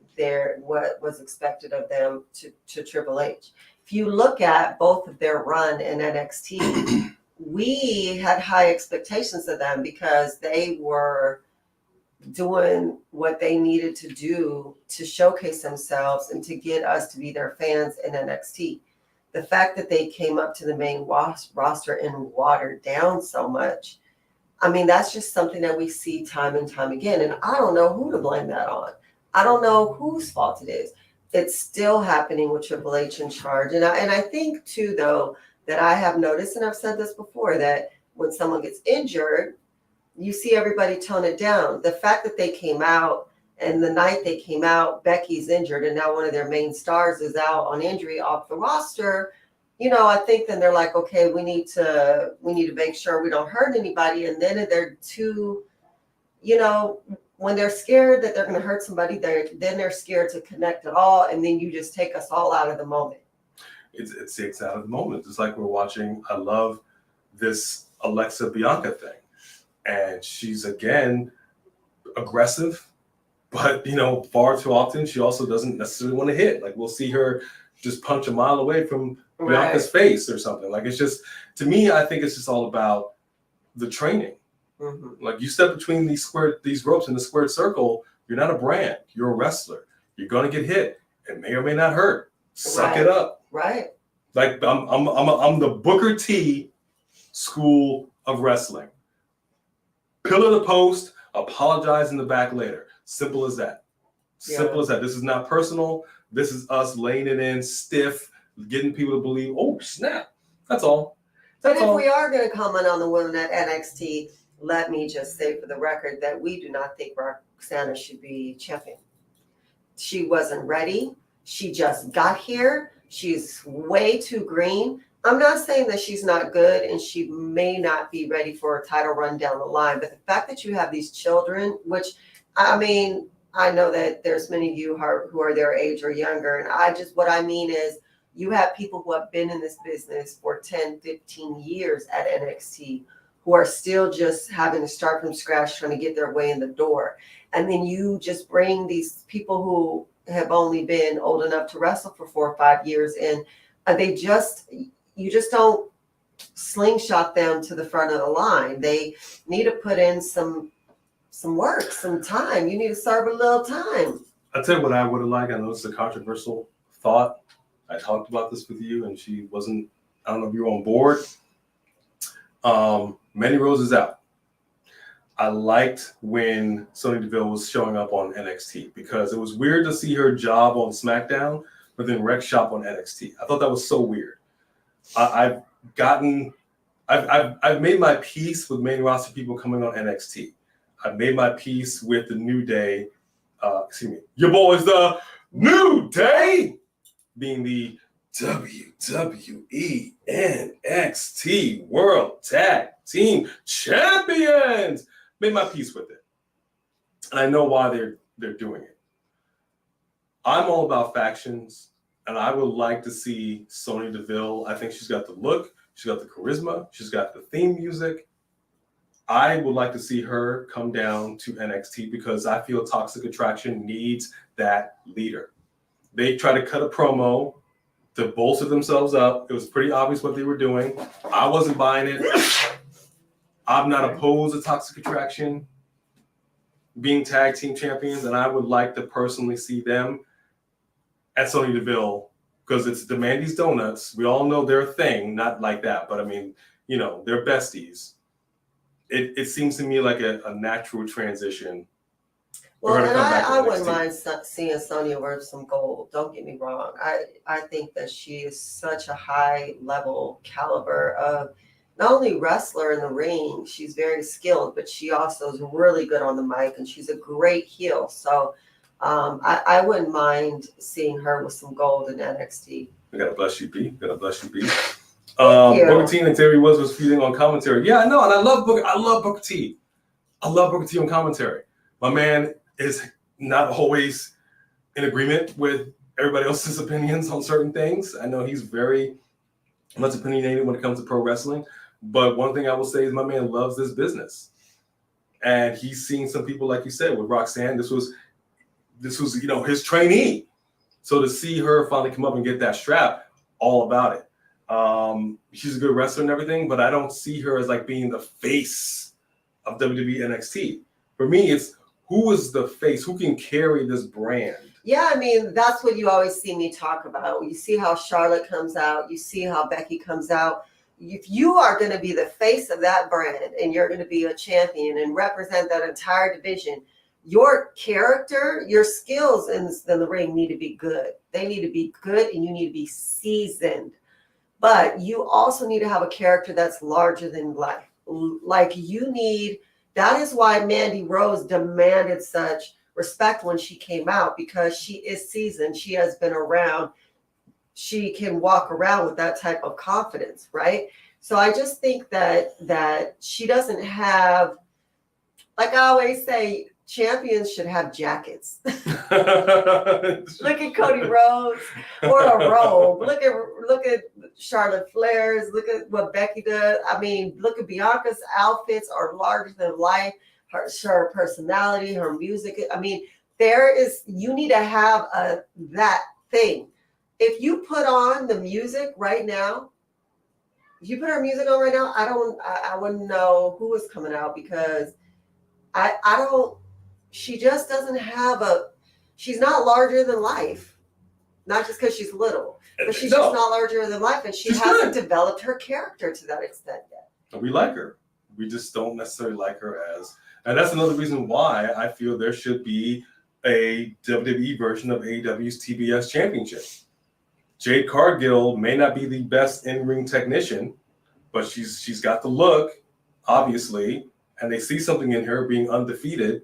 what was expected of them to Triple H. If you look at both of their run in NXT, we had high expectations of them because they were doing what they needed to do to showcase themselves and to get us to be their fans in NXT. The fact that they came up to the main roster and watered down so much, I mean, that's just something that we see time and time again. And I don't know who to blame that on. I don't know whose fault it is. It's still happening with Triple H in charge. And I think, too, though, that I have noticed, and I've said this before, that when someone gets injured, you see everybody tone it down. The fact that they came out and the night they came out, Becky's injured and now one of their main stars is out on injury off the roster. I think then they're like, okay, we need to make sure we don't hurt anybody. And then they're too, when they're scared that they're going to hurt somebody, they're scared to connect at all. And then you just take us all out of the moment. It takes out of the moment. It's like we're watching. I love this Alexa Bianca thing. And she's, again, aggressive, but, far too often she also doesn't necessarily want to hit. Like, we'll see her just punch a mile away from Bianca's face or something. Like, it's just, to me, I think it's just all about the training. Like, you step between these ropes in the squared circle, you're not a brand. You're a wrestler. You're going to get hit. It may or may not hurt. Suck it up. Right. Like, I'm the Booker T school of wrestling. Pillar the post, apologize in the back later. Simple as that. Simple as that. This is not personal. This is us laying it in stiff, getting people to believe, oh, snap. That's all. But if we are going to comment on the women at NXT, let me just say for the record that we do not think Roxana should be champion. She wasn't ready. She just got here. She's way too green. I'm not saying that she's not good and she may not be ready for a title run down the line, but the fact that you have these children, which, I mean, I know that there's many of you who are their age or younger, and what I mean is you have people who have been in this business for 10, 15 years at NXT who are still just having to start from scratch trying to get their way in the door. And then you just bring these people who have only been old enough to wrestle for 4 or 5 years and you just don't slingshot them to the front of the line. They need to put in some work, some time. You need to serve a little time. I'll tell you what I would have liked. I know it's a controversial thought. I talked about this with you, and she wasn't, I don't know if you were on board. Mandy Rose is out. I liked when Sonya Deville was showing up on NXT because it was weird to see her job on SmackDown, but then wreck shop on NXT. I thought that was so weird. I've made my peace with main roster people coming on NXT. I've made my peace with the New Day. Your boys, the New Day, being the WWE NXT World Tag Team Champions. Made my peace with it, and I know why they're doing it. I'm all about factions. And I would like to see Sonya Deville. I think she's got the look. She's got the charisma. She's got the theme music. I would like to see her come down to NXT because I feel Toxic Attraction needs that leader. They tried to cut a promo to bolster themselves up. It was pretty obvious what they were doing. I wasn't buying it. I'm not opposed to Toxic Attraction being tag team champions, and I would like to personally see them at Sonya Deville, because it's the Mandy's Donuts. We all know their thing, not like that. But I mean, they're besties. It seems to me like a natural transition. Well, and I wouldn't mind seeing Sonya wear some gold. Don't get me wrong. I think that she is such a high level caliber of not only wrestler in the ring, she's very skilled, but she also is really good on the mic and she's a great heel. So I wouldn't mind seeing her with some gold in NXT. God bless you, B. God bless you, B. Booker T and Terry was feeding on commentary. Yeah, I know, and I love Booker T. I love Booker T on commentary. My man is not always in agreement with everybody else's opinions on certain things. I know he's very much opinionated when it comes to pro wrestling. But one thing I will say is my man loves this business. And he's seen some people, like you said, with Roxanne. This was his trainee. So to see her finally come up and get that strap, all about it. She's a good wrestler and everything, but I don't see her as like being the face of WWE NXT. For me, it's who is the face? Who can carry this brand? Yeah, I mean, that's what you always see me talk about. You see how Charlotte comes out. You see how Becky comes out. If you are going to be the face of that brand and you're going to be a champion and represent that entire division, your character, your skills in the ring need to be good. They need to be good and you need to be seasoned. But you also need to have a character that's larger than life. Like that is why Mandy Rose demanded such respect when she came out, because she is seasoned. She has been around. She can walk around with that type of confidence, right? So I just think that she doesn't have, like I always say, champions should have jackets. Look at Cody Rhodes or a robe. Look at Charlotte Flair's. Look at what Becky does. I mean, look at Bianca's outfits are larger than life. Her personality, her music. I mean, you need to have that thing. If you put on the music right now, if you put her music on right now, I wouldn't know who is coming out, because she just doesn't have she's not larger than life. Not just because she's little, but she's just not larger than life, and she hasn't developed her character to that extent yet. And we like her. We just don't necessarily like her and that's another reason why I feel there should be a WWE version of AEW's TBS Championship. Jade Cargill may not be the best in-ring technician, but she's got the look, obviously, and they see something in her being undefeated,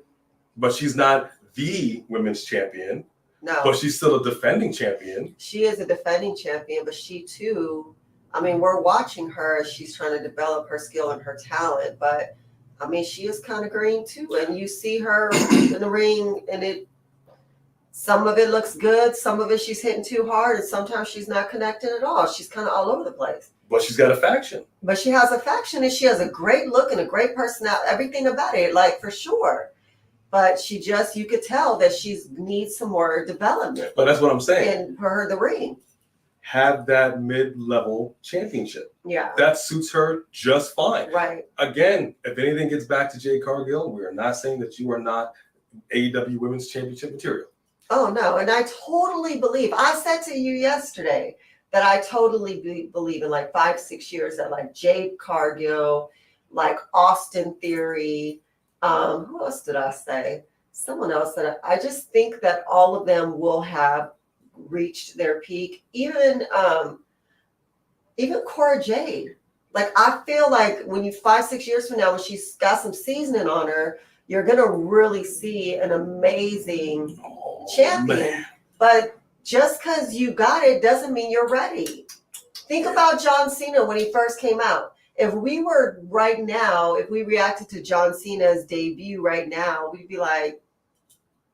but she's not the women's champion. No. But she's still a defending champion. She is a defending champion, but she too, I mean, we're watching her as she's trying to develop her skill and her talent, but I mean, she is kind of green too. And you see her in the ring and some of it looks good. Some of it she's hitting too hard. And sometimes she's not connected at all. She's kind of all over the place. But she's got a faction. But she has a faction and she has a great look and a great personality. Everything about it, like for sure. But you could tell that she needs some more development. But that's what I'm saying. And for her, the ring. Have that mid-level championship. Yeah. That suits her just fine. Right. Again, if anything gets back to Jade Cargill, we are not saying that you are not AEW Women's Championship material. Oh, no. And I totally believe, I said to you yesterday that I totally believe in like 5-6 years that like Jade Cargill, like Austin Theory, who else did I say? Someone else that I just think that all of them will have reached their peak. Even Cora Jade. Like I feel like when 5-6 years from now, when she's got some seasoning on her, you're gonna really see an amazing champion. Man. But just because you got it doesn't mean you're ready. Think about John Cena when he first came out. If we reacted to John Cena's debut right now, we'd be like,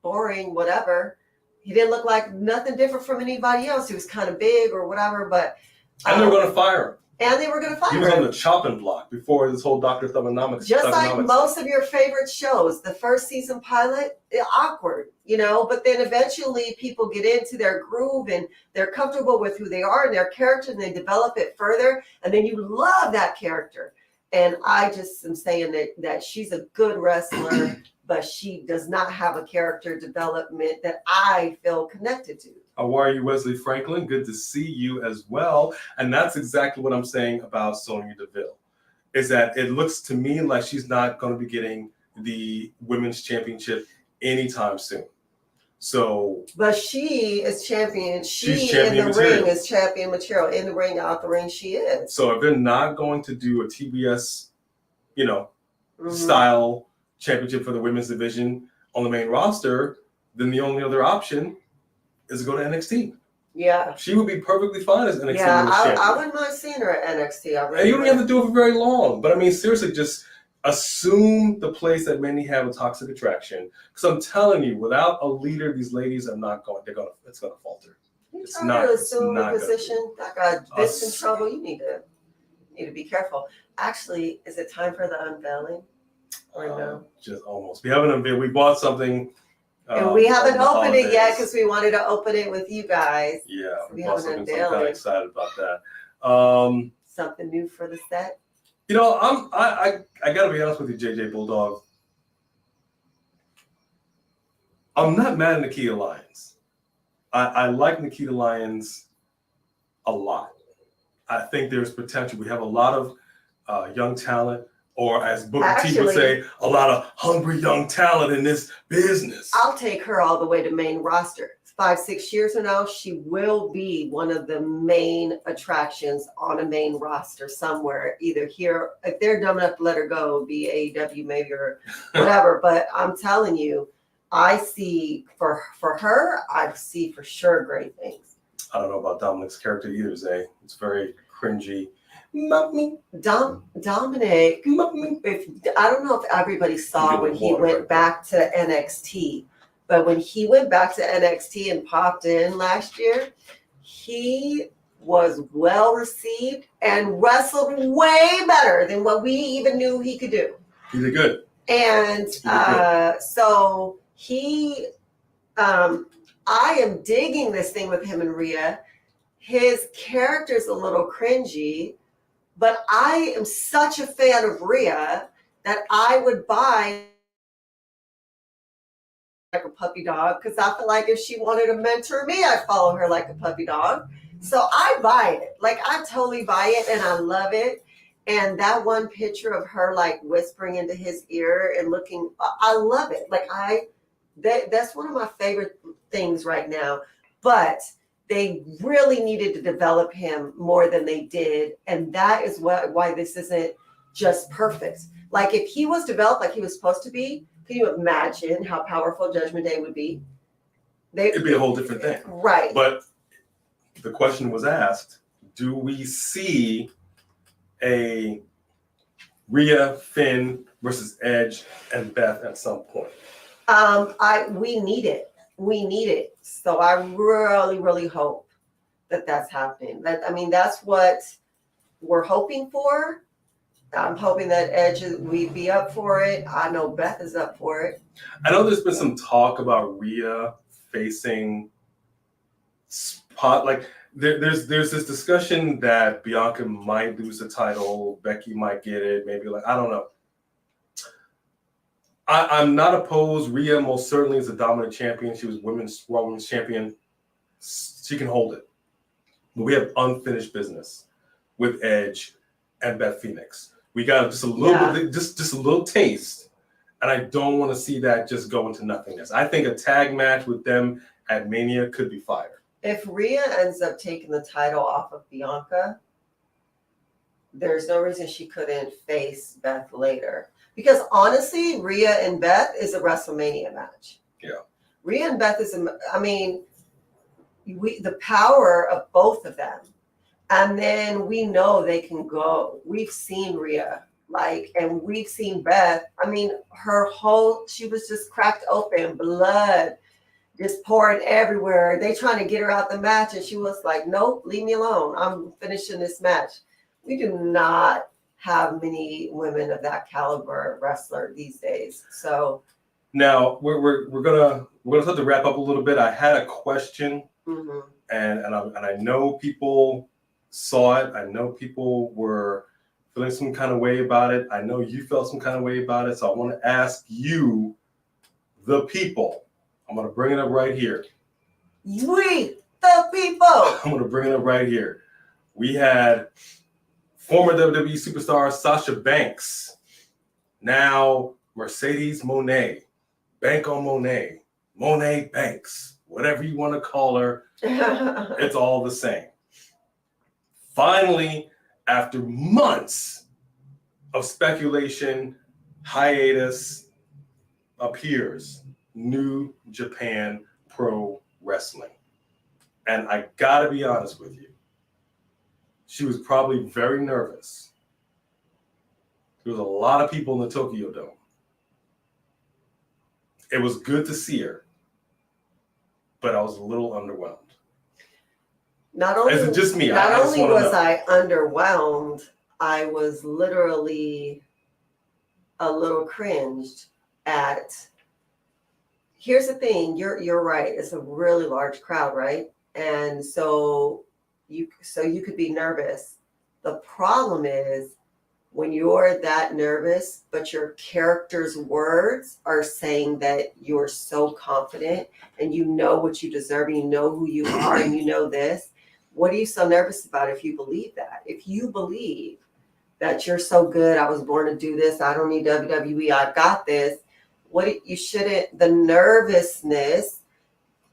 boring, whatever. He didn't look like nothing different from anybody else. He was kind of big or whatever, but... And they were going to fire him. And they were going to fire him. He was on the chopping block before this whole Dr. Thugonomics. Just like most of your favorite shows, the first season pilot, awkward, but then eventually people get into their groove and they're comfortable with who they are and their character and they develop it further. And then you love that character. And I just am saying that she's a good wrestler, but she does not have a character development that I feel connected to. How are you, Wesley Franklin? Good to see you as well. And that's exactly what I'm saying about Sonya Deville. is that it looks to me like she's not going to be getting the women's championship anytime soon. So, but she is champion. She's She champion in the material. ring is champion material. In the ring, out the ring, she is. so if they're not going to do a TBS, Mhm. style championship for the women's division on the main roster, then the only other option is to go to NXT. Yeah. She would be perfectly fine as NXT Yeah, women's champion. I wouldn't mind seeing her at NXT. I really And you don't would. have to do it for very long. But I mean, seriously, just assume the place that many have a toxic attraction. Because I'm telling you, without a leader, these ladies are not going. It's going to falter. You It's trying not- to it's assume not a gonna position that got Vince in Us- trouble. You need to be careful. Actually, is it time for the unveiling or no? Just almost. We haven't unveiled. We bought something. And we haven't over the opened it yet holidays. because we wanted to open it with you guys. Yeah, So we we bought haven't something. So I'm kind unveiled of it. excited about that. Something new for the set. I gotta be honest with you, JJ Bulldog. I'm not mad at Nikita Lyons. I like Nikita Lyons a lot. I think there's potential. We have a lot of young talent, or as Booker T would Actually- say, a lot of hungry young talent in this business. I'll take her all the way to main roster. 5-6 years from now, she will be one of the main attractions on a main roster somewhere. Either here, if they're dumb enough to let her go, it'll be AEW maybe or whatever. But I'm telling you, I see for her, I see for sure great things. I don't know about Dominic's character either, Zay. It's very cringy. Mommy, Dominic, mommy. I don't know if everybody saw Give when it he water went right back to NXT, but when he went back to NXT and popped in last year, he was well received and wrestled way better than what we even knew he could do. He did good. And so I am digging this thing with him and Rhea. His character's a little cringy, but I am such a fan of Rhea that I would buy like a puppy dog, because I feel like if she wanted to mentor me, I'd follow her like a puppy dog. So I buy it. Like, I totally buy it and I love it. And that one picture of her like whispering into his ear and looking, I love it. Like, that's one of my favorite things right now. But they really needed to develop him more than they did. And that is why this isn't just perfect. Like, if he was developed like he was supposed to be, can you imagine how powerful Judgment Day would be? It'd be a whole different thing. Right. But the question was asked, do we see a Rhea, Finn versus Edge and Beth at some point? We need it. We need it. So I really, really hope that that's happening. That's what we're hoping for. I'm hoping that Edge, we'd be up for it. I know Beth is up for it. I know there's been some talk about Rhea facing spot. Like there's this discussion that Bianca might lose the title, Becky might get it, maybe, like, I don't know. I'm not opposed. Rhea most certainly is a dominant champion. She was women's champion. She can hold it. But we have unfinished business with Edge and Beth Phoenix. We got just a little bit, just a little taste, and I don't want to see that just go into nothingness. I think a tag match with them at Mania could be fire. If Rhea ends up taking the title off of Bianca, there's no reason she couldn't face Beth later. Because honestly, Rhea and Beth is a WrestleMania match. Yeah. Rhea and Beth is, the power of both of them. And then we know they can go. We've seen Rhea, and we've seen Beth. She was just cracked open, blood just pouring everywhere. They trying to get her out the match, and she was like, nope, leave me alone. I'm finishing this match. We do not have many women of that caliber wrestler these days. So now we're gonna have to wrap up a little bit. I had a question, and I know people saw it. I know people were feeling some kind of way about it. I know you felt some kind of way about it. So I want to ask you, the people. I'm going to bring it up right here. We, the people. I'm going to bring it up right here. We had Former WWE superstar Sasha Banks, now Mercedes Moné, Bank on Monet, Monet Banks, whatever you want to call her, it's all the same. Finally, after months of speculation, hiatus, appears New Japan Pro Wrestling. And I gotta be honest with you, she was probably very nervous. There was a lot of people in the Tokyo Dome. It was good to see her, but I was a little underwhelmed. Not only, Is it just me? Not I only was I underwhelmed, I was literally a little cringed at. Here's the thing, you're right. It's a really large crowd, right? And so you could be nervous. The problem is when you're that nervous, but your character's words are saying that you're so confident and you know what you deserve and you know who you are and you know this. What are you so nervous about if you believe that? If you believe that you're so good, I was born to do this, I don't need WWE, I've got this. You shouldn't, the nervousness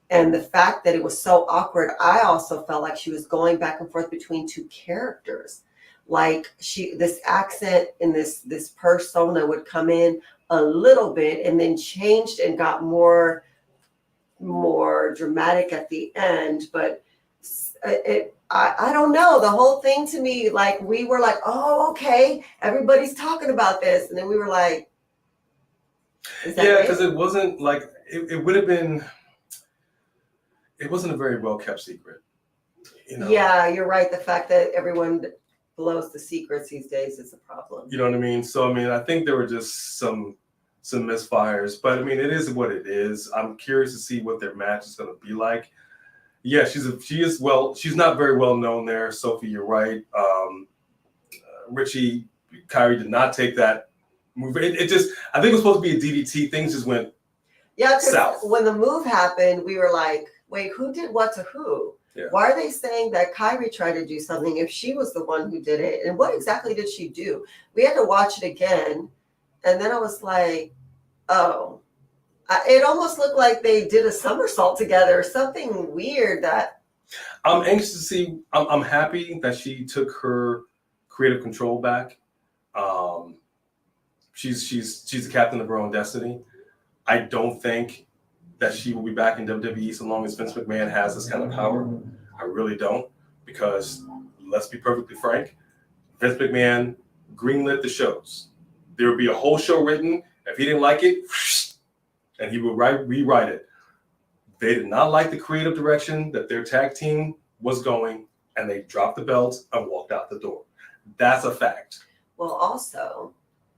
and the fact that it was so awkward, I also felt like she was going back and forth between two characters. Like this accent and this persona would come in a little bit and then changed and got more dramatic at the end. But I don't know. The whole thing to me, like we were like, oh, okay, everybody's talking about this. And then we were like, yeah, because it wasn't like, it would have been, it wasn't a very well kept secret. You know? Yeah, you're right. The fact that everyone blows the secrets these days is a problem. You know what I mean? So, I mean, I think there were just some misfires, but I mean, it is what it is. I'm curious to see what their match is going to be like. Yeah, she's not very well known there. Sophie, you're right. Richie, Kyrie did not take that move. It just, I think it was supposed to be a DDT. Things just went south. When the move happened, we were like, wait, who did what to who? Yeah. Why are they saying that Kyrie tried to do something if she was the one who did it? And what exactly did she do? We had to watch it again. And then I was like, oh, it almost looked like they did a somersault together, something weird that. I'm anxious to see. I'm happy that she took her creative control back. She's the captain of her own destiny. I don't think that she will be back in WWE so long as Vince McMahon has this kind of power. I really don't, because let's be perfectly frank, Vince McMahon greenlit the shows. There would be a whole show written. If he didn't like it, and he would rewrite it. They did not like the creative direction that their tag team was going, and they dropped the belt and walked out the door. That's a fact. Well, also,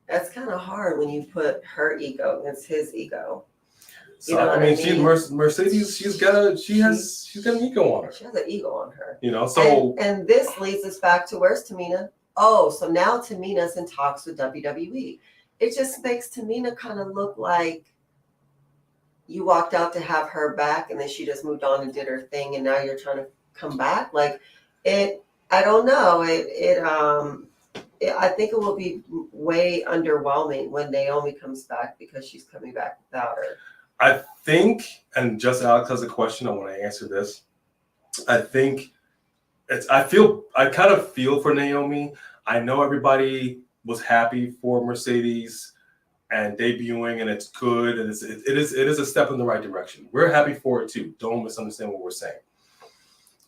that's kind of hard when you put her ego against his ego. So, I mean, Mercedes, she's got an ego on her. She has an ego on her. You know, so and this leads us back to where's Tamina? Oh, so now Tamina's in talks with WWE. It just makes Tamina kind of look like you walked out to have her back and then she just moved on and did her thing and now you're trying to come back. Like I don't know. I think it will be way underwhelming when Naomi comes back because she's coming back without her. I think, and just Alex has a question, I want to answer this. I think I kind of feel for Naomi. I know everybody was happy for Mercedes and debuting, and it's good, and it is a step in the right direction. We're happy for it too. Don't misunderstand what we're saying.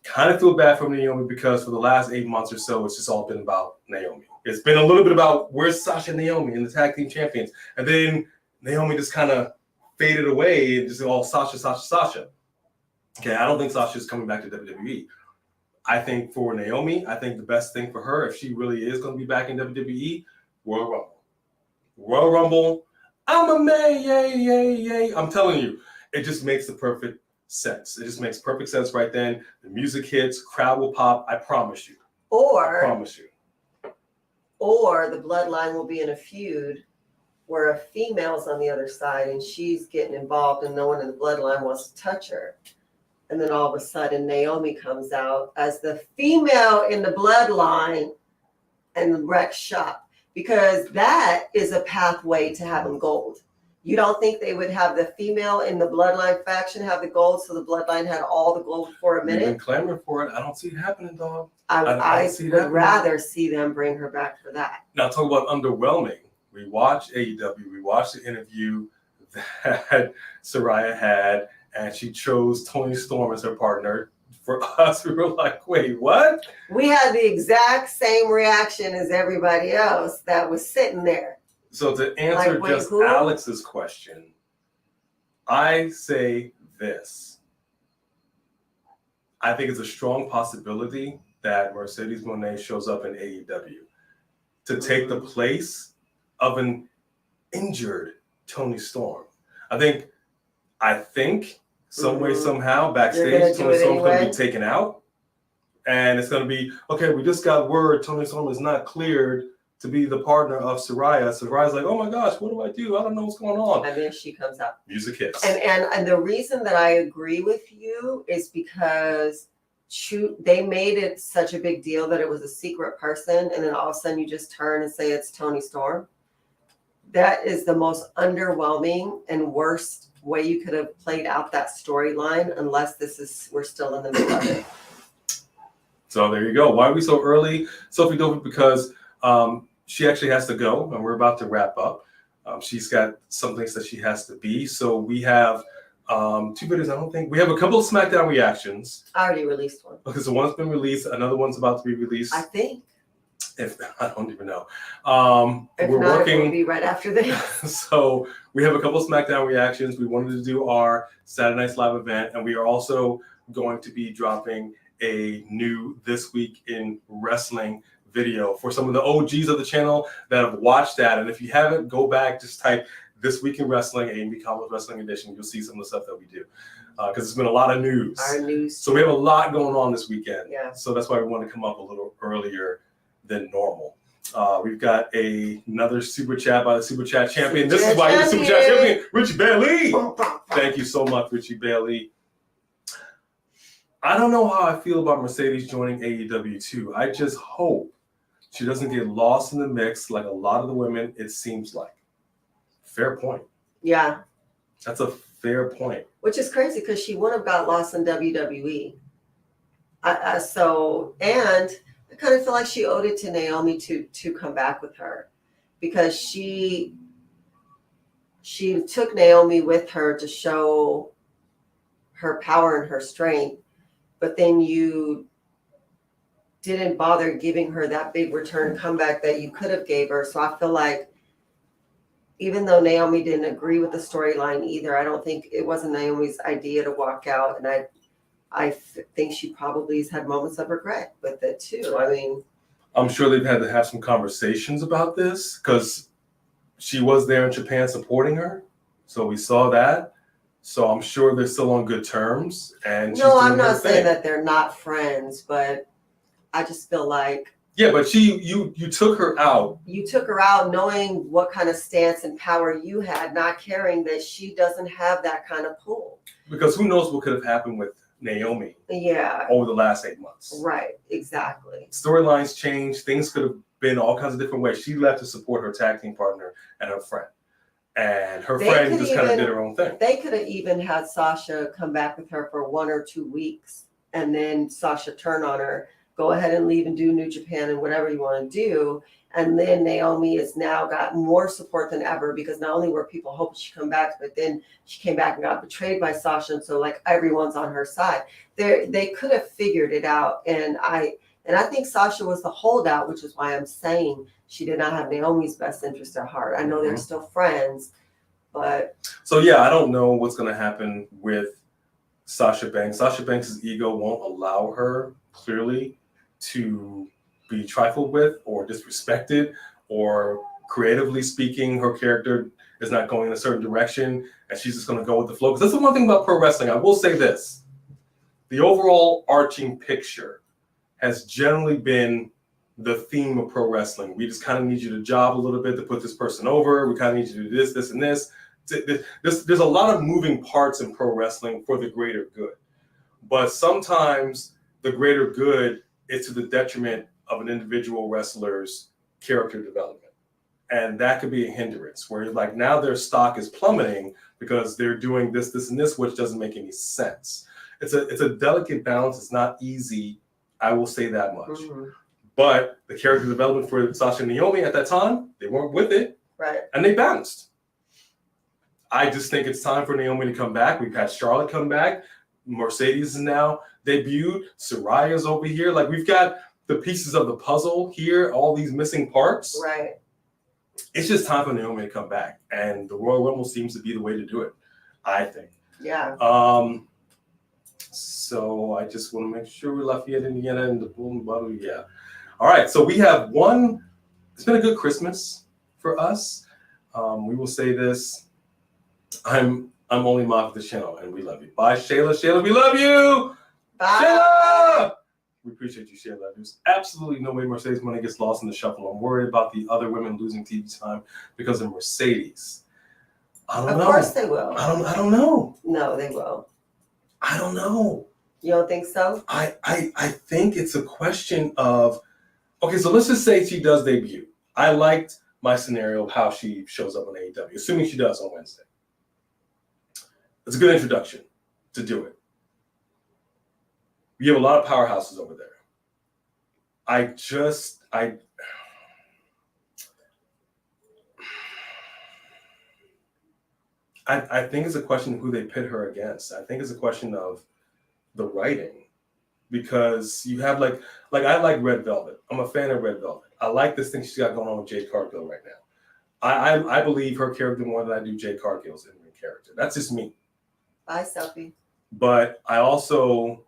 Kind of feel bad for Naomi because for the last 8 months or so, it's just all been about Naomi. It's been a little bit about where's Sasha and Naomi and the tag team champions, and then Naomi just kind of faded away and just all Sasha. Okay, I don't think Sasha's coming back to WWE. I think for Naomi, I think the best thing for her, if she really is going to be back in WWE, Royal Rumble. I'm a man, yay. I'm telling you, it just makes the perfect sense. It just makes perfect sense right then. The music hits, crowd will pop. I promise you. Or the bloodline will be in a feud where a female's on the other side and she's getting involved and no one in the bloodline wants to touch her. And then all of a sudden Naomi comes out as the female in the bloodline and wreck shop, because that is a pathway to having gold. You don't think they would have the female in the Bloodline faction have the gold, so the Bloodline had all the gold for a We've been minute? clamoring for it. I don't see it happening, dog. I see it would happening. rather see them bring her back for that. Now, talk about underwhelming. We watched AEW. We watched the interview that Saraya had, and she chose Toni Storm as her partner. For us, we were like, wait, what? We had the exact same reaction as everybody else that was sitting there. So to answer Like, wait, just who? Alex's question, I say this. I think it's a strong possibility that Mercedes Moné shows up in AEW to take the place of an injured Toni Storm. I think some way, somehow, backstage, Toni Storm's going to be taken out. And it's going to be, okay, we just got word Toni Storm is not cleared to be the partner of Saraya. Saraya's like, oh my gosh, what do I do? I don't know what's going on. And then she comes out. Music hits. And the reason that I agree with you is because they made it such a big deal that it was a secret person, and then all of a sudden you just turn and say it's Toni Storm. That is the most underwhelming and worst way you could have played out that storyline, unless we're still in the middle of it. So there you go. Why are we so early, Sophie Dover? Because she actually has to go, and we're about to wrap up. She's got some things that she has to be. So we have 2 videos. I don't think we have a couple of SmackDown reactions. I already released one. Okay, so one's been released. Another one's about to be released. I think. If I don't even know. If we're not, working. it will be right after this. So we have a couple of SmackDown reactions. We wanted to do our Saturday Night's Live event, and we are also going to be dropping a new This Week in Wrestling video for some of the OGs of the channel that have watched that. And if you haven't, go back, just type This Week in Wrestling, A&B Combos Wrestling Edition. You'll see some of the stuff that we do. Because it's been a lot of news. Our news. So we have a lot going on this weekend. Yeah. So that's why we want to come up a little earlier than normal. We've got another super chat by the super chat champion. This is why you're the super chat champion, Richie Bailey. Thank you so much, Richie Bailey. I don't know how I feel about Mercedes joining AEW too. I just hope she doesn't get lost in the mix like a lot of the women, it seems like. Fair point. Yeah. That's a fair point. Which is crazy because she wouldn't have got lost in WWE. And I kind of feel like she owed it to Naomi to come back with her, because she took Naomi with her to show her power and her strength, but then you didn't bother giving her that big return comeback that you could have gave her. So I feel like even though Naomi didn't agree with the storyline either, I don't think it wasn't Naomi's idea to walk out. And I think she probably has had moments of regret with it too. I mean, I'm sure they've had to have some conversations about this because she was there in Japan supporting her. So we saw that. So I'm sure they're still on good terms. And no, I'm not saying that they're not friends, but I just feel like. Yeah, but you took her out. You took her out knowing what kind of stance and power you had, not caring that she doesn't have that kind of pull. Because who knows what could have happened with Naomi over the last 8 months. Right, exactly. Storylines changed. Things could have been all kinds of different ways. She left to support her tag team partner and her friend. And her friend just kind of did her own thing. They could have even had Sasha come back with her for 1 or 2 weeks, and then Sasha turn on her, go ahead and leave and do New Japan and whatever you want to do. And then Naomi has now got more support than ever, because not only were people hoping she'd come back, but then she came back and got betrayed by Sasha. And so like everyone's on her side. They could have figured it out. And I think Sasha was the holdout, which is why I'm saying she did not have Naomi's best interest at heart. I know they're still friends, but. So yeah, I don't know what's going to happen with Sasha Banks. Sasha Banks' ego won't allow her clearly to be trifled with or disrespected, or creatively speaking, her character is not going in a certain direction and she's just going to go with the flow. Because that's the one thing about pro wrestling. I will say this. The overall arching picture has generally been the theme of pro wrestling. We just kind of need you to job a little bit to put this person over. We kind of need you to do this, this, and this. There's a lot of moving parts in pro wrestling for the greater good. But sometimes the greater good is to the detriment of an individual wrestler's character development. And that could be a hindrance where like now their stock is plummeting because they're doing this, this, and this, which doesn't make any sense. It's a delicate balance. It's not easy. I will say that much. Mm-hmm. But the character development for Sasha and Naomi at that time, they weren't with it. Right. And they bounced. I just think it's time for Naomi to come back. We've had Charlotte come back. Mercedes is now debuted. Saraya's over here. Like we've got the pieces of the puzzle here, all these missing parts. Right. It's just time for Naomi to come back. And the Royal Rumble seems to be the way to do it, I think. Yeah. So I just want to make sure we Lafayette, Indiana, and the Boom Bottle. Yeah. All right. So we have one. It's been a good Christmas for us. We will say this. I'm only mock this channel, and we love you. Bye, Shayla. Shayla, we love you. Bye. Shayla! We appreciate you, Shayla. There's absolutely no way Mercedes money gets lost in the shuffle. I'm worried about the other women losing TV time because of Mercedes. I don't know. Of course they will. I don't know. No, they will. I don't know. You don't think so? I think it's a question of, okay, so let's just say she does debut. I liked my scenario of how she shows up on AEW, assuming she does on Wednesday. It's a good introduction to do it. We have a lot of powerhouses over there. I think it's a question of who they pit her against. I think it's a question of the writing, because you have like I like Red Velvet. I'm a fan of Red Velvet. I like this thing she's got going on with Jade Cargill right now. I believe her character more than I do Jade Cargill's in the character. That's just me. Bye, Sophie. But I also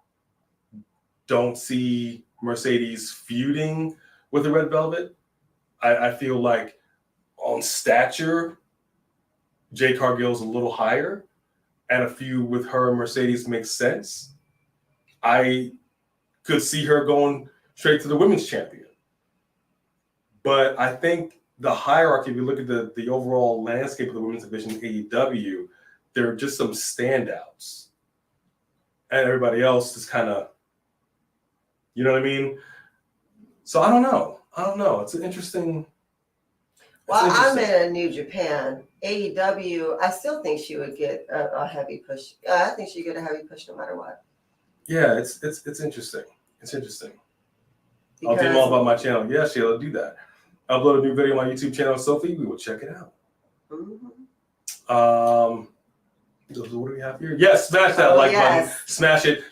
don't see Mercedes feuding with the Red Velvet. I feel like on stature, Jade Cargill's a little higher, and a feud with her and Mercedes makes sense. I could see her going straight to the women's champion. But I think the hierarchy, if you look at the overall landscape of the women's division in AEW, there are just some standouts. And everybody else is kind of, you know what I mean? So I don't know. It's an interesting. Well, I'm in New Japan. AEW, I still think she would get a heavy push. I think she'd get a heavy push no matter what. Yeah, it's interesting. It's interesting. I'll tell you all about my channel. Yeah, Sheila, do that. Upload a new video on my YouTube channel, Sophie. We will check it out. Mm-hmm. What do we have here? Yes, smash that button. Smash it.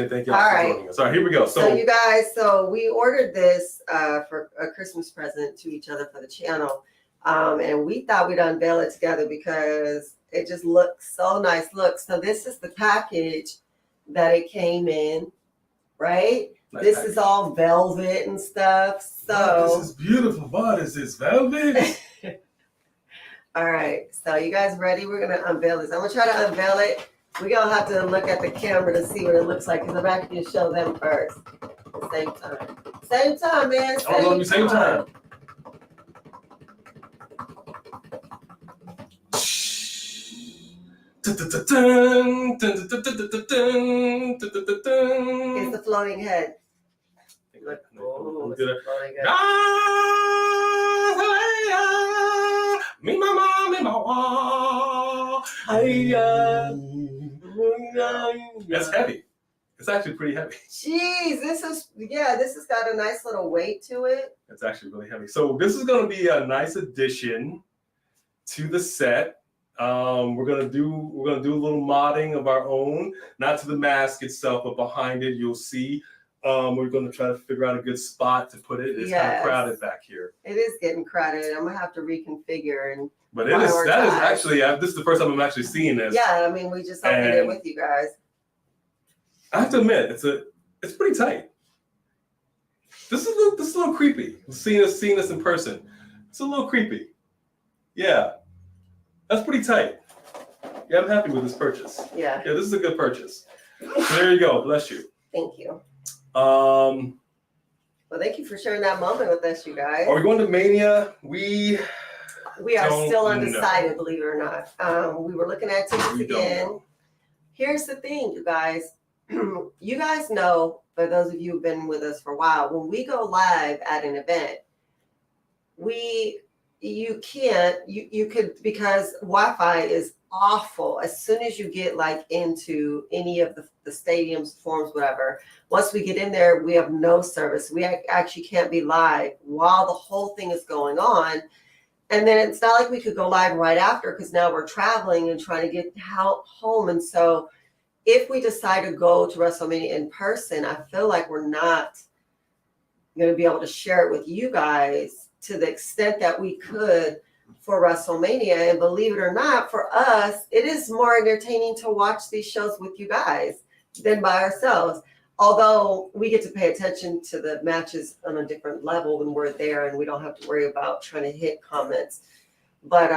Thank you all for joining us. All right, here we go. So you guys, we ordered this for a Christmas present to each other for the channel. And we thought we'd unveil it together because it just looks so nice. Look, so this is the package that it came in, right? Nice this package. Is all velvet and stuff. So this is beautiful. What is this, velvet? All right, so you guys ready? We're gonna unveil this. I'm gonna try to unveil it. We're gonna have to look at the camera to see what it looks like because I'm actually gonna show them first. At the same time. Same time, man. Same time. It's the floating head. Look, it's the floating head. Me, my mom, me, my wall. That's heavy. It's actually pretty heavy. Jeez, this has got a nice little weight to it. It's actually really heavy. So this is going to be a nice addition to the set. We're gonna do a little modding of our own, not to the mask itself, but behind it. You'll see. We're gonna try to figure out a good spot to put it. It's kind of crowded back here. It is getting crowded. I'm gonna have to reconfigure But that is actually this is the first time I'm actually seeing this. Yeah, I mean we just opened it with you guys. I have to admit, it's pretty tight. This is a little creepy. Seeing this in person, it's a little creepy. Yeah. That's pretty tight. Yeah, I'm happy with this purchase. Yeah. Yeah, this is a good purchase. So there you go. Bless you. Thank you. Well, thank you for sharing that moment with us, you guys. Are we going to Mania? We are still undecided, believe it or not. We were looking at tickets again. Here's the thing, you guys. you guys know, for those of you who've been with us for a while, when we go live at an event, you could, because Wi-Fi is awful. As soon as you get like into any of the stadiums, forums, whatever, once we get in there, we have no service. We actually can't be live while the whole thing is going on. And then it's not like we could go live right after, because now we're traveling and trying to get home. And so if we decide to go to WrestleMania in person, I feel like we're not going to be able to share it with you guys to the extent that we could for WrestleMania. And believe it or not, for us, it is more entertaining to watch these shows with you guys than by ourselves. Although we get to pay attention to the matches on a different level when we're there, and we don't have to worry about trying to hit comments. But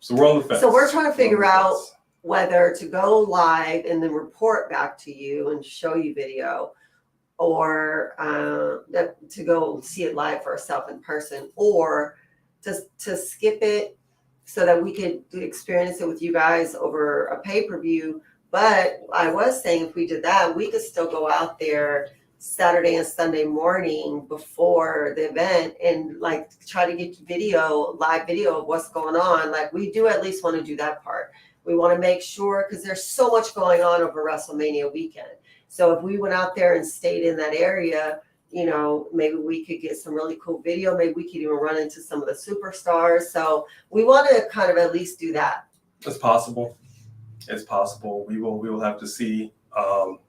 so we're on the fence. So we're trying to figure out whether to go live and then report back to you and show you video, or to go see it live for ourselves in person, or to skip it so that we could experience it with you guys over a pay-per-view. But I was saying, if we did that, we could still go out there Saturday and Sunday morning before the event and like try to get live video of what's going on. Like, we do at least want to do that part. We want to make sure, because there's so much going on over WrestleMania weekend. So if we went out there and stayed in that area, you know, maybe we could get some really cool video. Maybe we could even run into some of the superstars. So we want to kind of at least do that. It's possible. It's possible. We will have to see.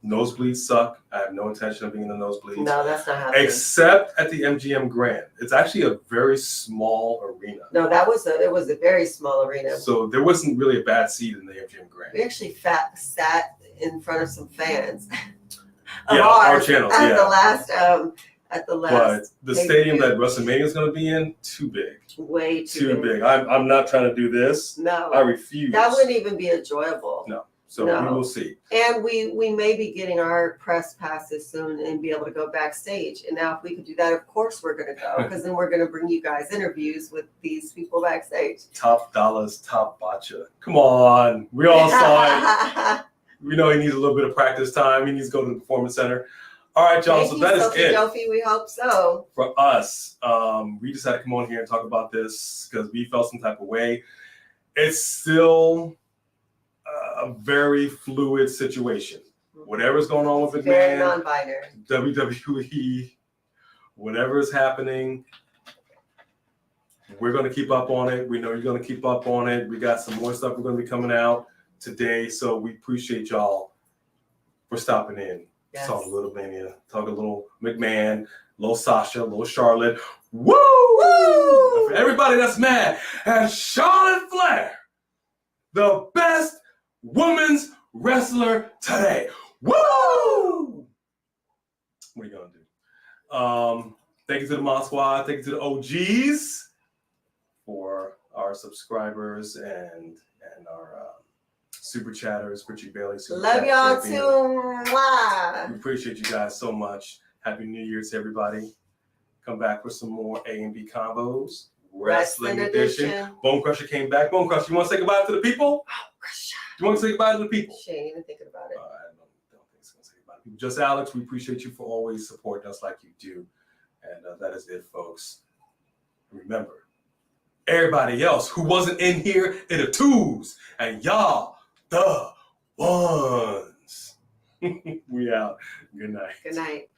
Nosebleeds suck. I have no intention of being in the nosebleeds. No, that's not happening. Except at the MGM Grand. It's actually a very small arena. No, it was a very small arena. So there wasn't really a bad seat in the MGM Grand. We actually sat in front of some fans. Yeah, our channel. At the last. But the stadium that WrestleMania is going to be in, too big. Way too big. I'm not trying to do this. No. I refuse. That wouldn't even be enjoyable. No. So we will see. And we may be getting our press passes soon and be able to go backstage. And now if we could do that, of course we're going to go, because then we're going to bring you guys interviews with these people backstage. Top dollars, top botcha. Come on. We all saw it. We know he needs a little bit of practice time. He needs to go to the Performance Center. All right, y'all. So that is it. Jofi, we hope so. For us, we just had to come on here and talk about this because we felt some type of way. It's still a very fluid situation. Whatever's going on with McMahon, very non-binary. WWE, whatever is happening, we're going to keep up on it. We know you're going to keep up on it. We got some more stuff we're going to be coming out today, so we appreciate y'all for stopping in. Yes. Talk a little Mania, talk a little McMahon, little Sasha, little Charlotte. Woo! Woo! For everybody that's mad at Charlotte Flair, the best women's wrestler today. Woo! What are you gonna do? Thank you to the Mod Squad. Thank you to the OGs for our subscribers and our super chatters. Richie Bailey. Love y'all too. Wow. We appreciate you guys so much. Happy New Year to everybody. Come back for some more A&B combos. Wrestling edition. Bone Crusher came back. Bone Crusher, you want to say goodbye to the people? You want to say goodbye to the people? She ain't even thinking about it. I don't think it's going to say goodbye to people. Just Alex, we appreciate you for always supporting us like you do. And that is it, folks. Remember, everybody else who wasn't in here in the twos, and y'all, the ones. We out. Good night. Good night.